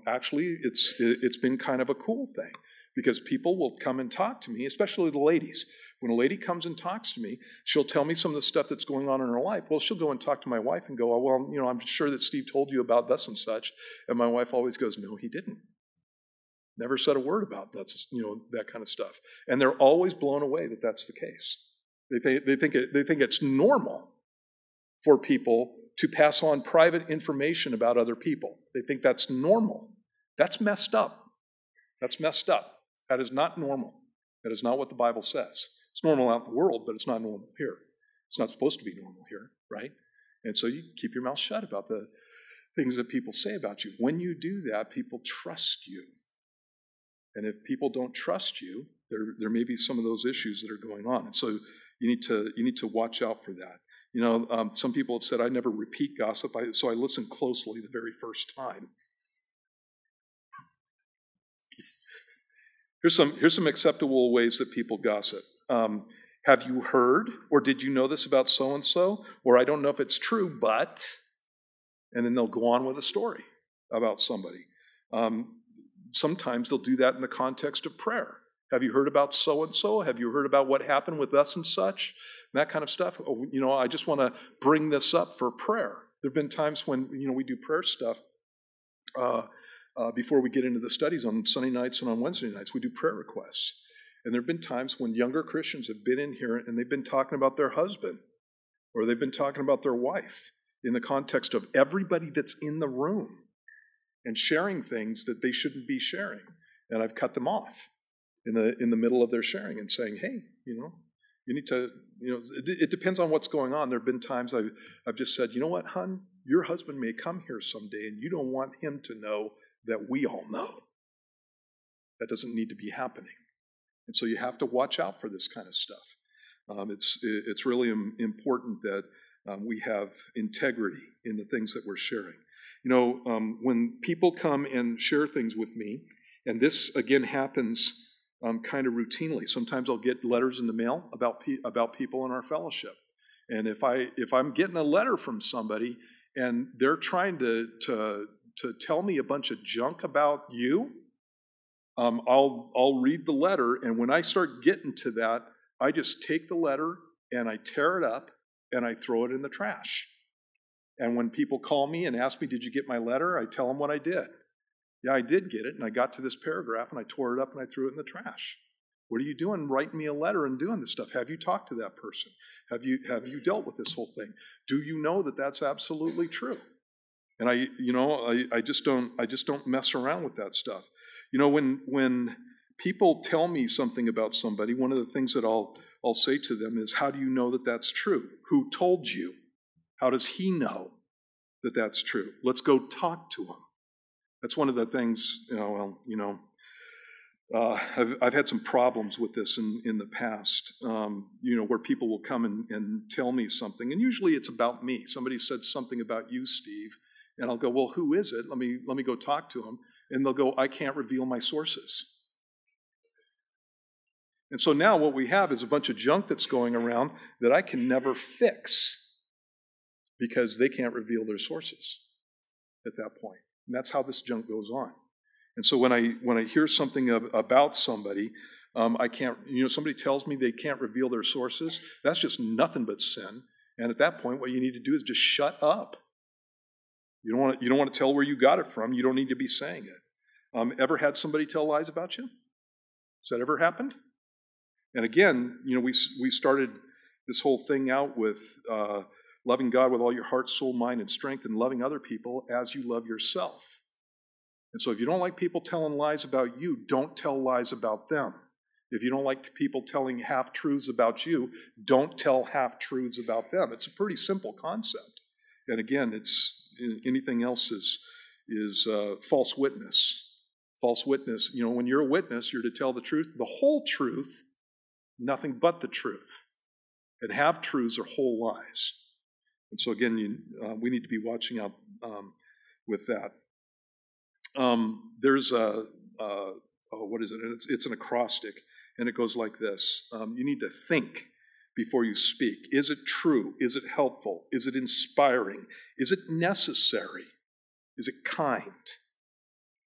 actually, it's been kind of a cool thing, because people will come and talk to me, especially the ladies. When a lady comes and talks to me, she'll tell me some of the stuff that's going on in her life. Well, she'll go and talk to my wife and go, oh, well, I'm sure that Steve told you about thus and such. And my wife always goes, no, he didn't. Never said a word about that kind of stuff. And they're always blown away that that's the case. They think it's normal for people to pass on private information about other people. They think that's normal. That's messed up. That's messed up. That is not normal. That is not what the Bible says. It's normal out in the world, but it's not normal here. It's not supposed to be normal here, right? And so you keep your mouth shut about the things that people say about you. When you do that, people trust you. And if people don't trust you, there may be some of those issues that are going on. And so you need to watch out for that. Some people have said, I never repeat gossip, so I listen closely the very first time. Here's some acceptable ways that people gossip. Have you heard, or did you know this about so-and-so? Or I don't know if it's true, but, and then they'll go on with a story about somebody. Sometimes they'll do that in the context of prayer. Have you heard about so-and-so? Have you heard about what happened with us and such? That kind of stuff. I just want to bring this up for prayer. There have been times when, we do prayer stuff before we get into the studies on Sunday nights and on Wednesday nights. We do prayer requests. And there have been times when younger Christians have been in here and they've been talking about their husband or they've been talking about their wife in the context of everybody that's in the room and sharing things that they shouldn't be sharing. And I've cut them off in the middle of their sharing and saying, hey, you need to, it depends on what's going on. There have been times I've just said, you know what, hon, your husband may come here someday and you don't want him to know that we all know. That doesn't need to be happening. And so you have to watch out for this kind of stuff. It's really important that we have integrity in the things that we're sharing. When people come and share things with me, and this again happens kind of routinely. Sometimes I'll get letters in the mail about people in our fellowship, and if I'm getting a letter from somebody and they're trying to tell me a bunch of junk about you, I'll read the letter, and when I start getting to that, I just take the letter and I tear it up and I throw it in the trash. And when people call me and ask me, did you get my letter? I tell them what I did. Yeah, I did get it, and I got to this paragraph and I tore it up and I threw it in the trash. What are you doing writing me a letter and doing this stuff? Have you talked to that person? Have you dealt with this whole thing? Do you know that that's absolutely true? And I just don't mess around with that stuff. When people tell me something about somebody, one of the things that I'll say to them is, how do you know that that's true? Who told you? How does he know that that's true? Let's go talk to him. That's one of the things, I've had some problems with this in the past, where people will come and tell me something, and usually it's about me. Somebody said something about you, Steve, and I'll go, well, who is it? Let me go talk to him. And they'll go, I can't reveal my sources. And so now what we have is a bunch of junk that's going around that I can never fix because they can't reveal their sources at that point. And that's how this junk goes on. And so when I hear something about somebody, I can't, somebody tells me they can't reveal their sources, that's just nothing but sin. And at that point, what you need to do is just shut up. You don't want to tell where you got it from. You don't need to be saying it. Ever had somebody tell lies about you? Has that ever happened? And again, we started this whole thing out with loving God with all your heart, soul, mind, and strength, and loving other people as you love yourself. And so if you don't like people telling lies about you, don't tell lies about them. If you don't like people telling half-truths about you, don't tell half-truths about them. It's a pretty simple concept. And again, anything else is false witness. False witness, when you're a witness, you're to tell the truth, the whole truth, nothing but the truth. And half-truths are whole lies. And so again, we need to be watching out with that. There's what is it? It's an acrostic, and it goes like this. You need to think before you speak. Is it true? Is it helpful? Is it inspiring? Is it necessary? Is it kind?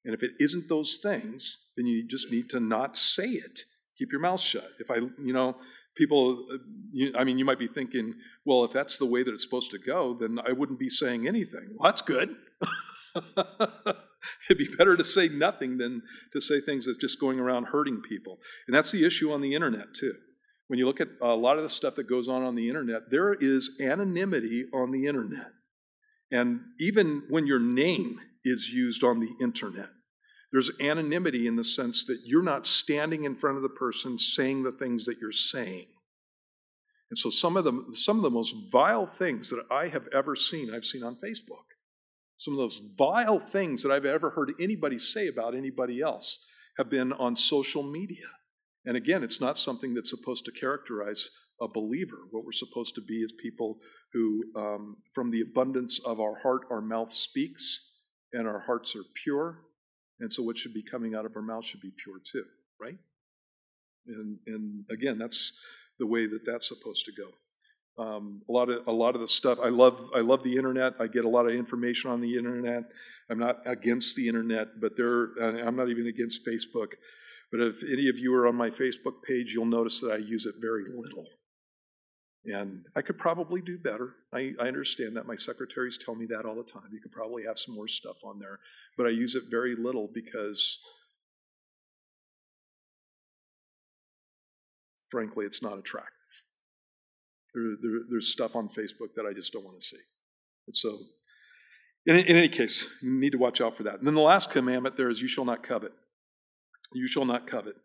And if it isn't those things, then you just need to not say it. Keep your mouth shut. People, you might be thinking, well, if that's the way that it's supposed to go, then I wouldn't be saying anything. Well, that's good. It'd be better to say nothing than to say things that's just going around hurting people. And that's the issue on the internet, too. When you look at a lot of the stuff that goes on the internet, there is anonymity on the internet. And even when your name is used on the internet, there's anonymity in the sense that you're not standing in front of the person saying the things that you're saying. And so some of the most vile things that I have ever seen, I've seen on Facebook. Some of those vile things that I've ever heard anybody say about anybody else have been on social media. And again, it's not something that's supposed to characterize a believer. What we're supposed to be is people who, from the abundance of our heart, our mouth speaks, and our hearts are pure. And so what should be coming out of our mouth should be pure too, right? And again, that's the way that that's supposed to go. A lot of the stuff, I love the internet. I get a lot of information on the internet. I'm not against the internet, but I'm not even against Facebook. But if any of you are on my Facebook page, you'll notice that I use it very little. And I could probably do better. I understand that. My secretaries tell me that all the time. You could probably have some more stuff on there. But I use it very little because, frankly, it's not attractive. There's stuff on Facebook that I just don't want to see. And so, in any case, you need to watch out for that. And then the last commandment there is, you shall not covet. You shall not covet.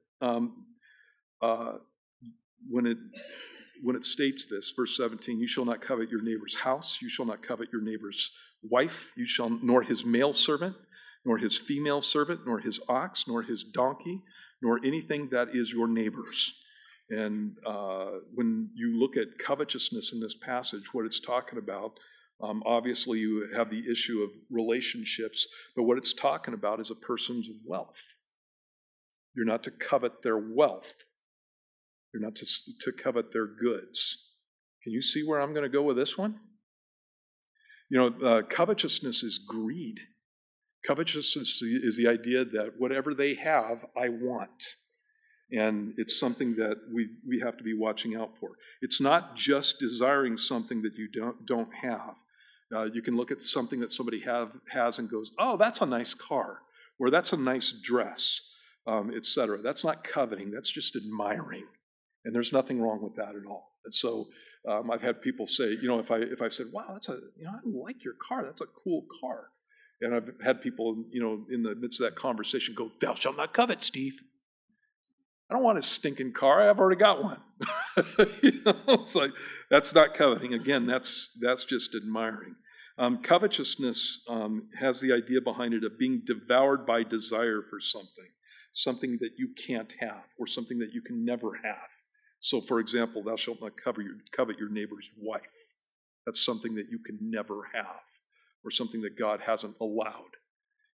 When it states this, verse 17, you shall not covet your neighbor's house, you shall not covet your neighbor's wife, nor his male servant, nor his female servant, nor his ox, nor his donkey, nor anything that is your neighbor's. And when you look at covetousness in this passage, what it's talking about, obviously you have the issue of relationships, but what it's talking about is a person's wealth. You're not to covet their wealth. You're not to covet their goods. Can you see where I'm going to go with this one? Covetousness is greed. Covetousness is the idea that whatever they have, I want. And it's something that we have to be watching out for. It's not just desiring something that you don't have. You can look at something that somebody has and goes, oh, that's a nice car, or that's a nice dress, etc. That's not coveting. That's just admiring. And there's nothing wrong with that at all. And so I've had people say, if I said, wow, I like your car. That's a cool car. And I've had people, in the midst of that conversation go, thou shalt not covet, Steve. I don't want a stinking car. I've already got one. It's like, that's not coveting. Again, that's just admiring. Covetousness has the idea behind it of being devoured by desire for something that you can't have, or something that you can never have. So, for example, thou shalt not covet your neighbor's wife. That's something that you can never have, or something that God hasn't allowed.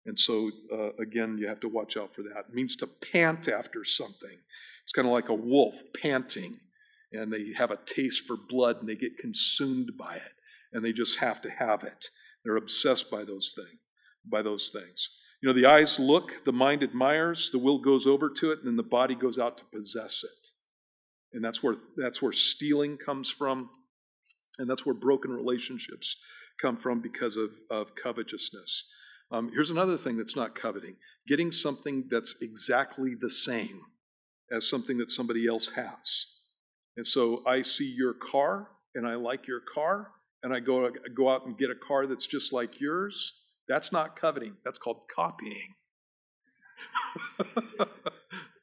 And so, again, you have to watch out for that. It means to pant after something. It's kind of like a wolf panting, and they have a taste for blood, and they get consumed by it, and they just have to have it. They're obsessed by those things. The eyes look, the mind admires, the will goes over to it, and then the body goes out to possess it. And that's where stealing comes from, and that's where broken relationships come from because of covetousness. Here's another thing that's not coveting. Getting something that's exactly the same as something that somebody else has. And so I see your car, and I like your car, and I go out and get a car that's just like yours. That's not coveting. That's called copying.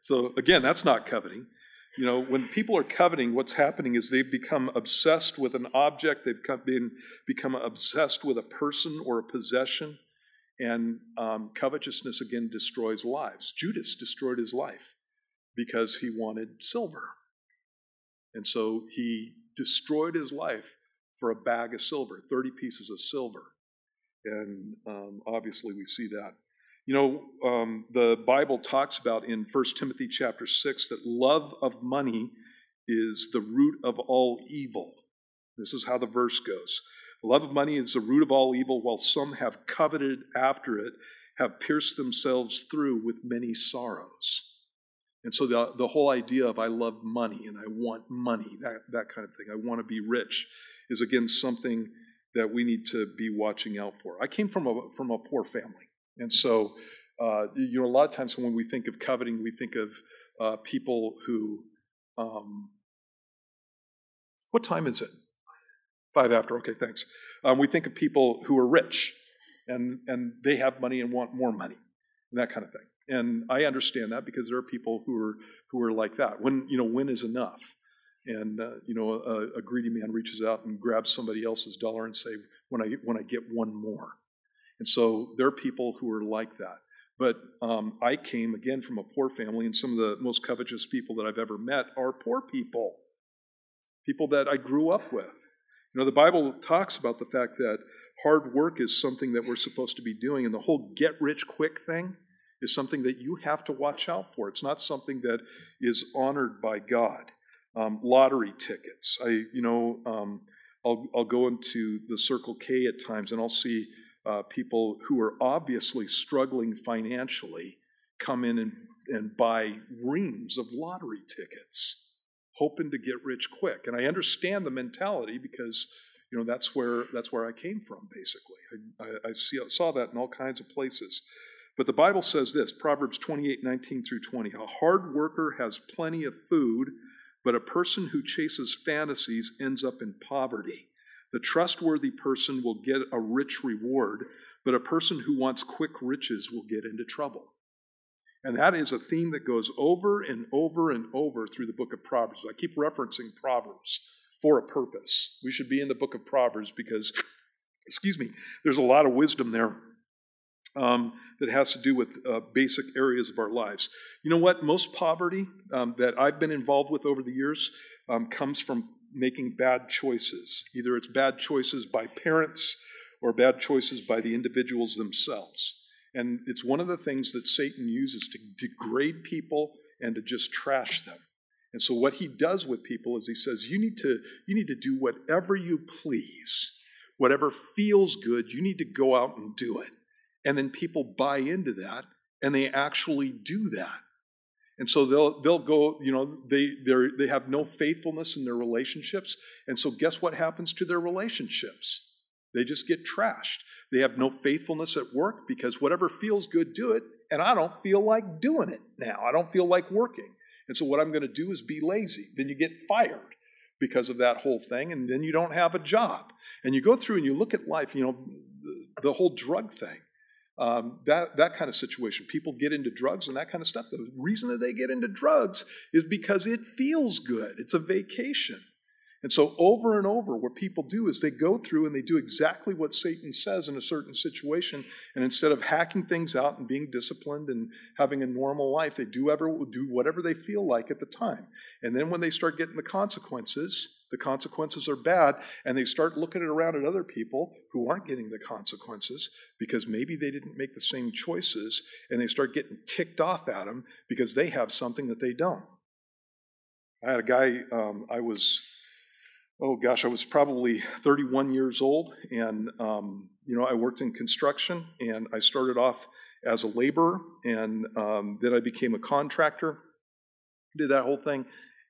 So again, that's not coveting. When people are coveting, what's happening is they've become obsessed with an object. They've become obsessed with a person or a possession. And covetousness, again, destroys lives. Judas destroyed his life because he wanted silver. And so he destroyed his life for a bag of silver, 30 pieces of silver. And obviously we see that. The Bible talks about in 1 Timothy chapter 6 that love of money is the root of all evil. This is how the verse goes. The love of money is the root of all evil, while some have coveted after it, have pierced themselves through with many sorrows. And so the whole idea of I love money and I want money, that kind of thing, I want to be rich, is again something that we need to be watching out for. I came from a poor family. And so, a lot of times when we think of coveting, we think of people who, what time is it? 5 after, okay, thanks. We think of people who are rich and they have money and want more money and that kind of thing. And I understand that because there are people who are like that. When is enough? And a greedy man reaches out and grabs somebody else's dollar and say, when I get one more. And so there are people who are like that. But I came again from a poor family, and some of the most covetous people that I've ever met are poor people that I grew up with. The Bible talks about the fact that hard work is something that we're supposed to be doing, and the whole get rich quick thing is something that you have to watch out for. It's not something that is honored by God. Lottery tickets. I'll go into the Circle K at times, and I'll see people who are obviously struggling financially come in and buy reams of lottery tickets, hoping to get rich quick. And I understand the mentality because that's where I came from. Basically, I saw that in all kinds of places. But the Bible says this, Proverbs 28:19-20, a hard worker has plenty of food, but a person who chases fantasies ends up in poverty. The trustworthy person will get a rich reward, but a person who wants quick riches will get into trouble. And that is a theme that goes over and over and over through the book of Proverbs. I keep referencing Proverbs for a purpose. We should be in the book of Proverbs because, there's a lot of wisdom there that has to do with basic areas of our lives. You know what? Most poverty that I've been involved with over the years comes from making bad choices. Either it's bad choices by parents or bad choices by the individuals themselves. And it's one of the things that Satan uses to degrade people and to just trash them. And so what he does with people is he says, you need to do whatever you please. Whatever feels good, you need to go out and do it. And then people buy into that, and they actually do that. And so they'll go, they have no faithfulness in their relationships. And so guess what happens to their relationships? They just get trashed. They have no faithfulness at work because whatever feels good, do it. And I don't feel like doing it now. I don't feel like working. And so what I'm going to do is be lazy. Then you get fired because of that whole thing, and then you don't have a job. And you go through and you look at life, the whole drug thing. That kind of situation. People get into drugs and that kind of stuff. The reason that they get into drugs is because it feels good. It's a vacation. And so over and over, what people do is they go through and they do exactly what Satan says in a certain situation. And instead of hacking things out and being disciplined and having a normal life, they do whatever they feel like at the time. And then when they start getting the consequences are bad, and they start looking around at other people who aren't getting the consequences because maybe they didn't make the same choices, and they start getting ticked off at them because they have something that they don't. I had a guy, I was probably 31 years old, and I worked in construction, and I started off as a laborer, and then I became a contractor, did that whole thing,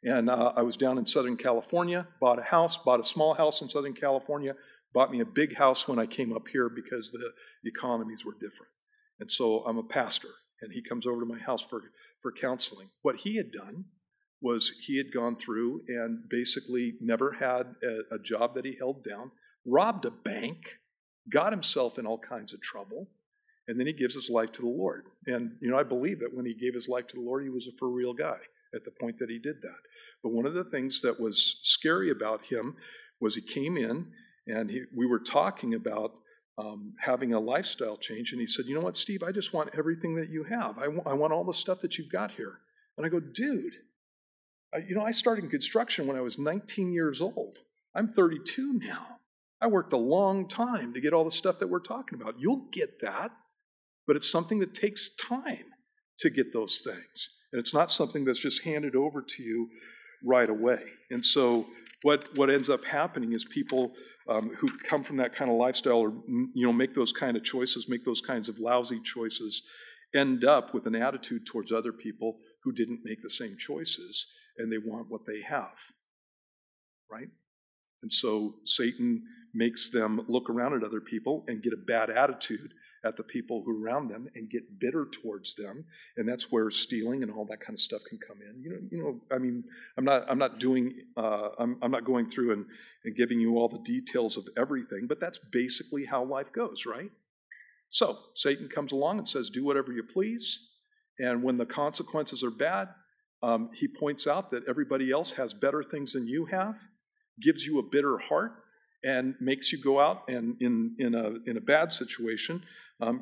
and I was down in Southern California, bought a small house in Southern California, bought me a big house when I came up here because the economies were different. And so I'm a pastor, and he comes over to my house for counseling. What he had done was he had gone through and basically never had a job that he held down, robbed a bank, got himself in all kinds of trouble, and then he gives his life to the Lord. And, I believe that when he gave his life to the Lord, he was a for real guy at the point that he did that. But one of the things that was scary about him was he came in and we were talking about having a lifestyle change. And he said, you know what, Steve, I just want everything that you have. I want all the stuff that you've got here. And I go, dude, I started in construction when I was 19 years old. I'm 32 now. I worked a long time to get all the stuff that we're talking about. You'll get that, but it's something that takes time to get those things. And it's not something that's just handed over to you right away. And so what ends up happening is people who come from that kind of lifestyle or, make those kind of choices, make those kinds of lousy choices, end up with an attitude towards other people who didn't make the same choices, and they want what they have, right? And so Satan makes them look around at other people and get a bad attitude at the people who are around them and get bitter towards them, and that's where stealing and all that kind of stuff can come in. I mean, I'm not going through and giving you all the details of everything, but that's basically how life goes, right? So Satan comes along and says, do whatever you please, and when the consequences are bad, he points out that everybody else has better things than you have, gives you a bitter heart, and makes you go out and in a bad situation,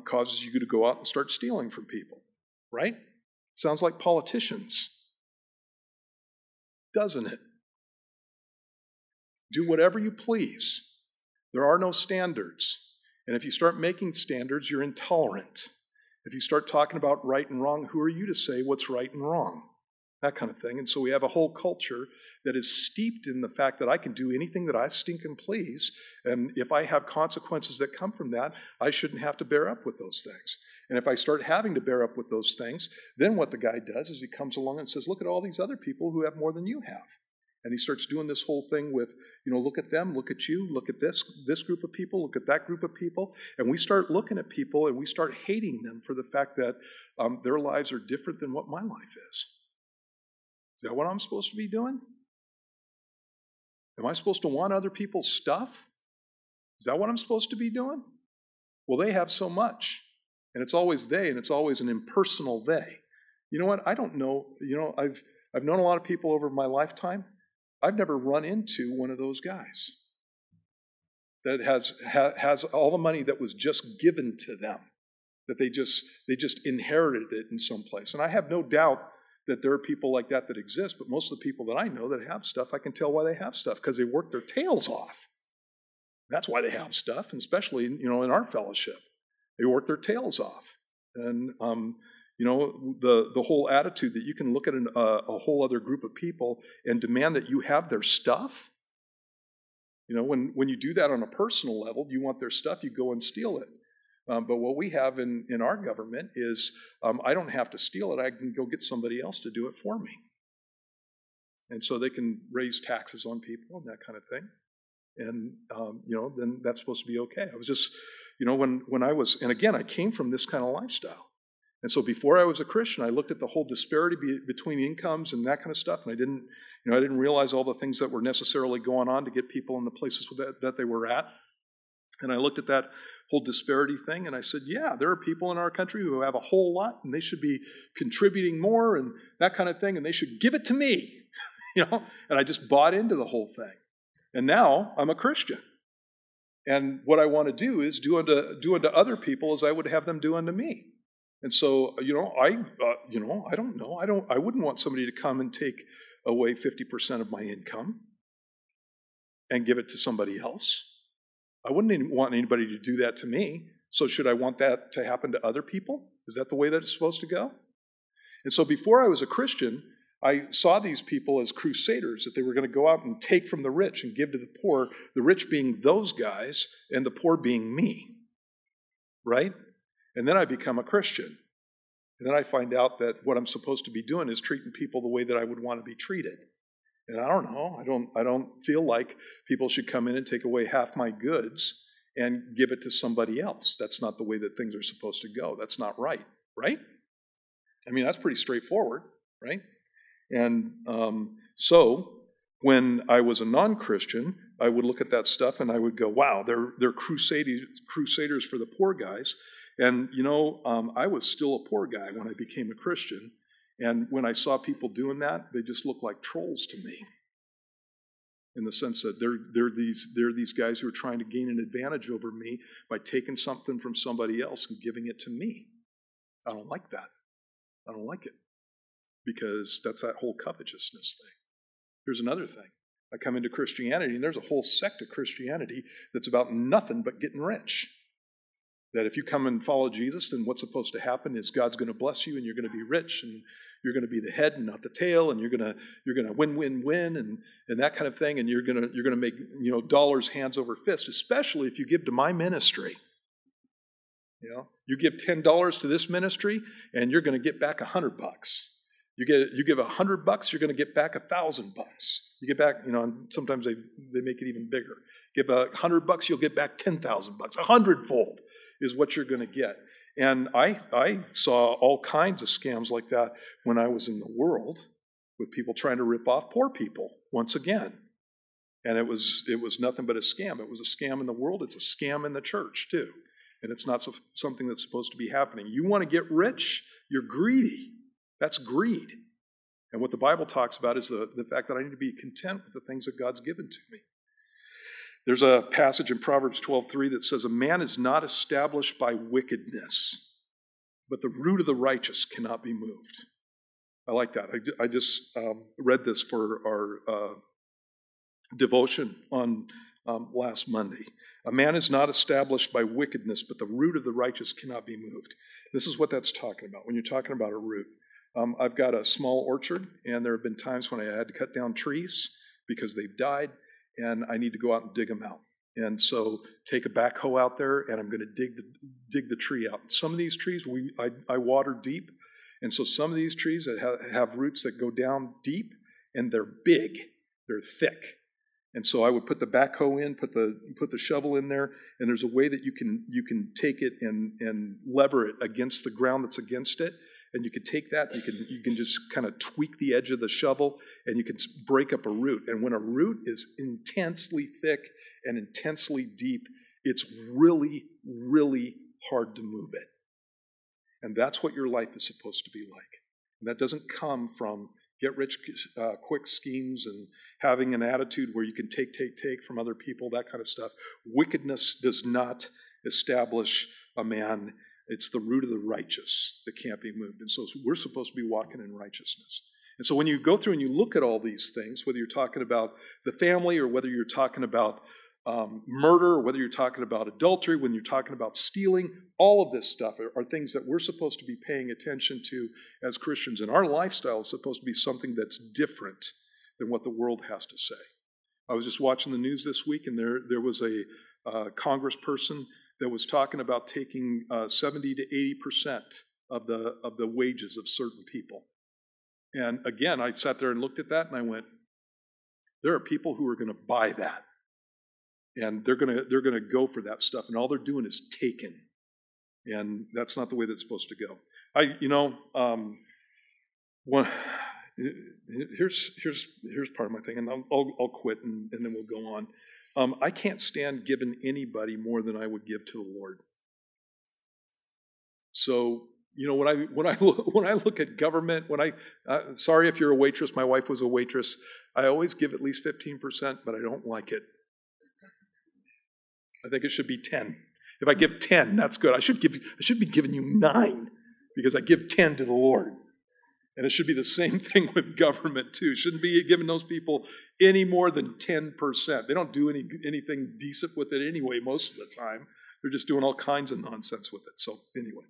causes you to go out and start stealing from people, right? Sounds like politicians, doesn't it? Do whatever you please. There are no standards. And if you start making standards, you're intolerant. If you start talking about right and wrong, who are you to say what's right and wrong? That kind of thing. And so we have a whole culture that is steeped in the fact that I can do anything that I stinking please, and if I have consequences that come from that, I shouldn't have to bear up with those things. And if I start having to bear up with those things, then what the guy does is he comes along and says, look at all these other people who have more than you have. And he starts doing this whole thing with, look at them, look at you, look at this group of people, look at that group of people. And we start looking at people and we start hating them for the fact that their lives are different than what my life is. Is that what I'm supposed to be doing? Am I supposed to want other people's stuff? Is that what I'm supposed to be doing? Well, they have so much. And it's always they, and it's always an impersonal they. You know what? I don't know. I've known a lot of people over my lifetime. I've never run into one of those guys that has all the money that was just given to them, that they just inherited it in some place. And I have no doubt that there are people like that exist, but most of the people that I know that have stuff, I can tell why they have stuff, because they work their tails off. That's why they have stuff, and especially in our fellowship. They work their tails off. And the whole attitude that you can look at a whole other group of people and demand that you have their stuff. When you do that on a personal level, you want their stuff, you go and steal it. But what we have in our government is I don't have to steal it. I can go get somebody else to do it for me. And so they can raise taxes on people and that kind of thing. And, then that's supposed to be okay. I was just, when I was, and again, I came from this kind of lifestyle. And so before I was a Christian, I looked at the whole disparity between incomes and that kind of stuff. And I didn't realize all the things that were necessarily going on to get people in the places that they were at. And I looked at that whole disparity thing, and I said, yeah, there are people in our country who have a whole lot, and they should be contributing more and that kind of thing, and they should give it to me, And I just bought into the whole thing. And now I'm a Christian. And what I want to do is do unto other people as I would have them do unto me. And so, I don't know. I wouldn't want somebody to come and take away 50% of my income and give it to somebody else. I wouldn't want anybody to do that to me. So should I want that to happen to other people? Is that the way that it's supposed to go? And so before I was a Christian, I saw these people as crusaders, that they were going to go out and take from the rich and give to the poor, the rich being those guys and the poor being me, right? And then I become a Christian. And then I find out that what I'm supposed to be doing is treating people the way that I would want to be treated. And I don't know, I don't feel like people should come in and take away half my goods and give it to somebody else. That's not the way that things are supposed to go. That's not right? I mean, that's pretty straightforward, right? And so when I was a non-Christian, I would look at that stuff and I would go, wow, they're crusaders for the poor guys. And, I was still a poor guy when I became a Christian. And when I saw people doing that, they just looked like trolls to me, in the sense that they're these guys who are trying to gain an advantage over me by taking something from somebody else and giving it to me. I don't like that. I don't like it, because that's that whole covetousness thing. Here's another thing. I come into Christianity, and there's a whole sect of Christianity that's about nothing but getting rich. That if you come and follow Jesus, then what's supposed to happen is God's going to bless you, and you're going to be rich, and you're going to be the head and not the tail, and you're going to win, and that kind of thing, and you're going to make dollars hands over fist, especially if you give to my ministry. You give $10 to this ministry, and you're going to get back $100. You give $100, you're going to get back $1,000. You get back, and sometimes they make it even bigger. Give $100, you'll get back $10,000. 100-fold is what you're going to get. And I saw all kinds of scams like that when I was in the world, with people trying to rip off poor people once again. And it was nothing but a scam. It was a scam in the world. It's a scam in the church too. And it's not something that's supposed to be happening. You want to get rich, you're greedy. That's greed. And what the Bible talks about is the fact that I need to be content with the things that God's given to me. There's a passage in Proverbs 12:3 that says, "A man is not established by wickedness, but the root of the righteous cannot be moved." I like that. I just read this for our devotion on last Monday. A man is not established by wickedness, but the root of the righteous cannot be moved. This is what that's talking about when you're talking about a root. I've got a small orchard, and there have been times when I had to cut down trees because they've died, and I need to go out and dig them out. And so take a backhoe out there, and I'm going to dig the tree out. Some of these trees I water deep, and so some of these trees that have roots that go down deep, and they're big, they're thick. And so I would put the backhoe in, put the shovel in there, and there's a way that you can take it and lever it against the ground that's against it. And you can take that, you can just kind of tweak the edge of the shovel, and you can break up a root. And when a root is intensely thick and intensely deep, it's really, really hard to move it. And that's what your life is supposed to be like. And that doesn't come from get-rich-quick schemes and having an attitude where you can take from other people, that kind of stuff. Wickedness does not establish a man. It's the root of the righteous that can't be moved. And so we're supposed to be walking in righteousness. And so when you go through and you look at all these things, whether you're talking about the family or whether you're talking about murder, or whether you're talking about adultery, when you're talking about stealing, all of this stuff are things that we're supposed to be paying attention to as Christians. And our lifestyle is supposed to be something that's different than what the world has to say. I was just watching the news this week, and there was a congressperson that was talking about taking 70 to 80% of the wages of certain people. And again, I sat there and looked at that, and I went, there are people who are going to buy that. And they're going to go for that stuff, and all they're doing is taking. And that's not the way that's supposed to go. Here's part of my thing, and I'll quit, and then we'll go on. I can't stand giving anybody more than I would give to the Lord. So when I look at government, sorry if you're a waitress, my wife was a waitress. I always give at least 15%, but I don't like it. I think it should be 10. If I give 10, that's good. I should be giving you 9 because I give 10 to the Lord. And it should be the same thing with government too. Shouldn't be giving those people any more than 10%. They don't do anything decent with it anyway most of the time. They're just doing all kinds of nonsense with it. So anyway,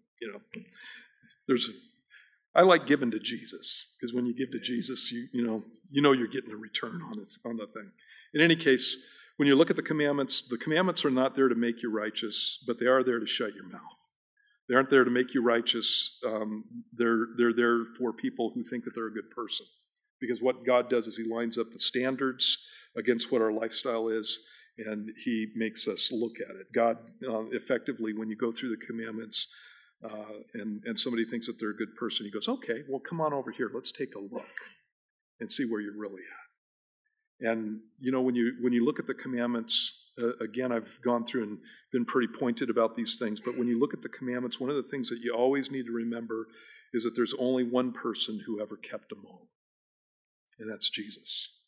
I like giving to Jesus, because when you give to Jesus, you know you're getting a return on the thing. In any case, when you look at the commandments are not there to make you righteous, but they are there to shut your mouth. They aren't there to make you righteous. They're there for people who think that they're a good person. Because what God does is he lines up the standards against what our lifestyle is, and he makes us look at it. God, effectively, when you go through the commandments and somebody thinks that they're a good person, he goes, okay, well, come on over here. Let's take a look and see where you're really at. And, when you look at the commandments, again, I've gone through and been pretty pointed about these things, but when you look at the commandments, one of the things that you always need to remember is that there's only one person who ever kept them all, and that's Jesus.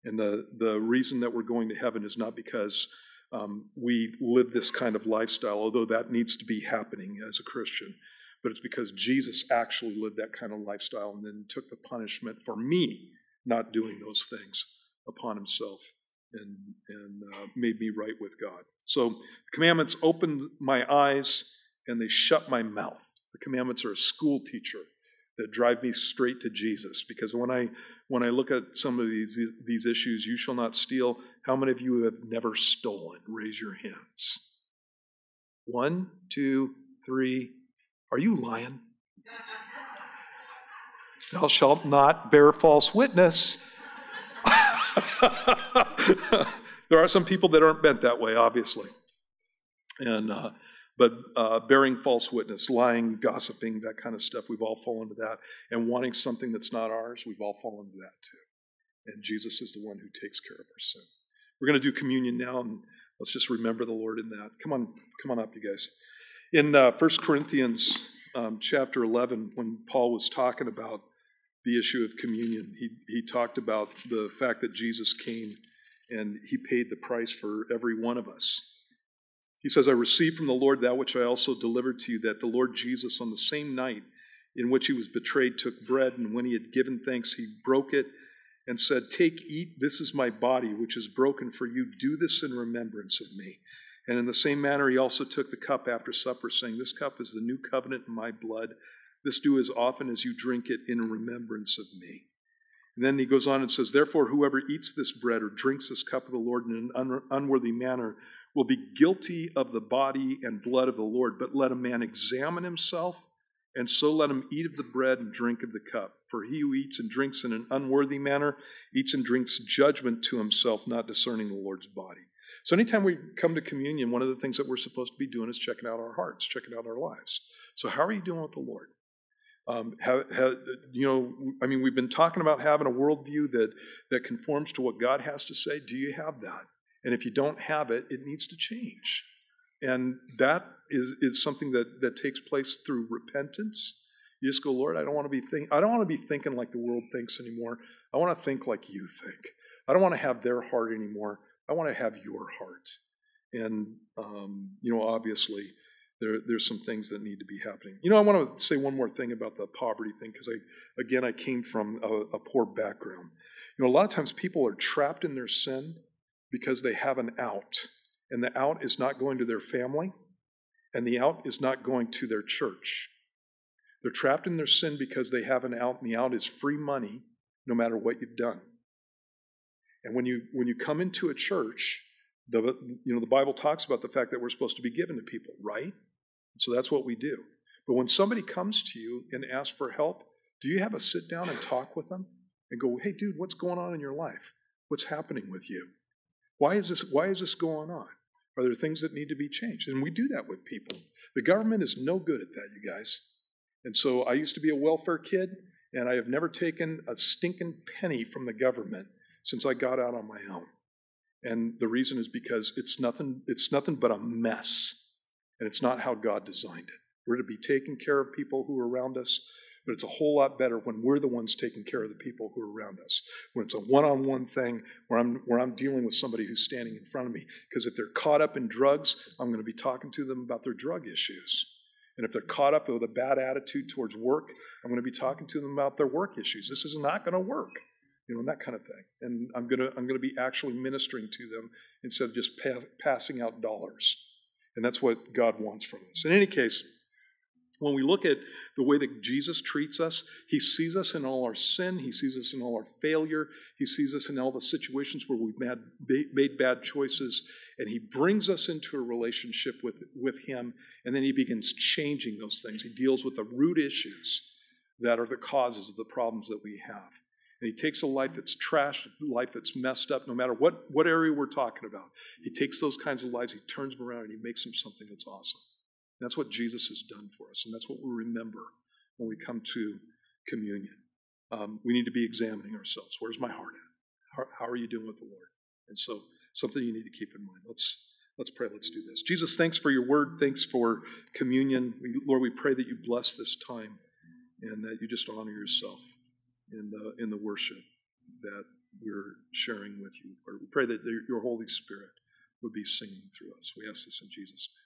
And the reason that we're going to heaven is not because we live this kind of lifestyle, although that needs to be happening as a Christian, but it's because Jesus actually lived that kind of lifestyle and then took the punishment for me not doing those things upon himself and made me right with God. So the commandments opened my eyes and they shut my mouth. The commandments are a school teacher that drive me straight to Jesus. Because when I look at some of these issues, you shall not steal. How many of you have never stolen? Raise your hands. 1, 2, 3. Are you lying? Thou shalt not bear false witness. There are some people that aren't bent that way, obviously. But bearing false witness, lying, gossiping, that kind of stuff, we've all fallen into that. And wanting something that's not ours, we've all fallen into that too. And Jesus is the one who takes care of our sin. We're going to do communion now, and let's just remember the Lord in that. Come on up, you guys. In 1 Corinthians chapter 11, when Paul was talking about the issue of communion, he talked about the fact that Jesus came and he paid the price for every one of us. He says, I received from the Lord that which I also delivered to you, that the Lord Jesus, on the same night in which he was betrayed, took bread, and when he had given thanks, he broke it and said, take, eat, this is my body, which is broken for you. Do this in remembrance of me. And in the same manner, he also took the cup after supper, saying, this cup is the new covenant in my blood. This do as often as you drink it in remembrance of me. And then he goes on and says, therefore, whoever eats this bread or drinks this cup of the Lord in an unworthy manner will be guilty of the body and blood of the Lord. But let a man examine himself, and so let him eat of the bread and drink of the cup. For he who eats and drinks in an unworthy manner eats and drinks judgment to himself, not discerning the Lord's body. So anytime we come to communion, one of the things that we're supposed to be doing is checking out our hearts, checking out our lives. So how are you doing with the Lord? We've been talking about having a worldview that conforms to what God has to say. Do you have that? And if you don't have it, it needs to change. And that is something that takes place through repentance. You just go, Lord, I don't want to be thinking like the world thinks anymore. I want to think like you think. I don't want to have their heart anymore. I want to have your heart. And obviously, there's some things that need to be happening. I want to say one more thing about the poverty thing, because I came from a poor background. A lot of times people are trapped in their sin because they have an out, and the out is not going to their family, and the out is not going to their church. They're trapped in their sin because they have an out, and the out is free money no matter what you've done. And when you come into a church, the Bible talks about the fact that we're supposed to be given to people, right? So that's what we do. But when somebody comes to you and asks for help, do you have a sit down and talk with them and go, hey, dude, what's going on in your life? What's happening with you? Why is this going on? Are there things that need to be changed? And we do that with people. The government is no good at that, you guys. And so I used to be a welfare kid, and I have never taken a stinking penny from the government since I got out on my own. And the reason is because it's nothing but a mess. And it's not how God designed it. We're to be taking care of people who are around us, but it's a whole lot better when we're the ones taking care of the people who are around us. When it's a one-on-one thing where I'm dealing with somebody who's standing in front of me. Because if they're caught up in drugs, I'm going to be talking to them about their drug issues. And if they're caught up with a bad attitude towards work, I'm going to be talking to them about their work issues. This is not going to work. And that kind of thing. And I'm gonna be actually ministering to them instead of just passing out dollars. And that's what God wants from us. In any case, when we look at the way that Jesus treats us, he sees us in all our sin. He sees us in all our failure. He sees us in all the situations where we've made bad choices. And he brings us into a relationship with him. And then he begins changing those things. He deals with the root issues that are the causes of the problems that we have. And he takes a life that's trashed, a life that's messed up, no matter what area we're talking about. He takes those kinds of lives, he turns them around, and he makes them something that's awesome. And that's what Jesus has done for us, and that's what we remember when we come to communion. We need to be examining ourselves. Where's my heart at? How are you doing with the Lord? And so, something you need to keep in mind. Let's pray. Let's do this. Jesus, thanks for your word. Thanks for communion. Lord, we pray that you bless this time and that you just honor yourself in the worship that we're sharing with you. Lord, we pray that your Holy Spirit would be singing through us. We ask this in Jesus' name.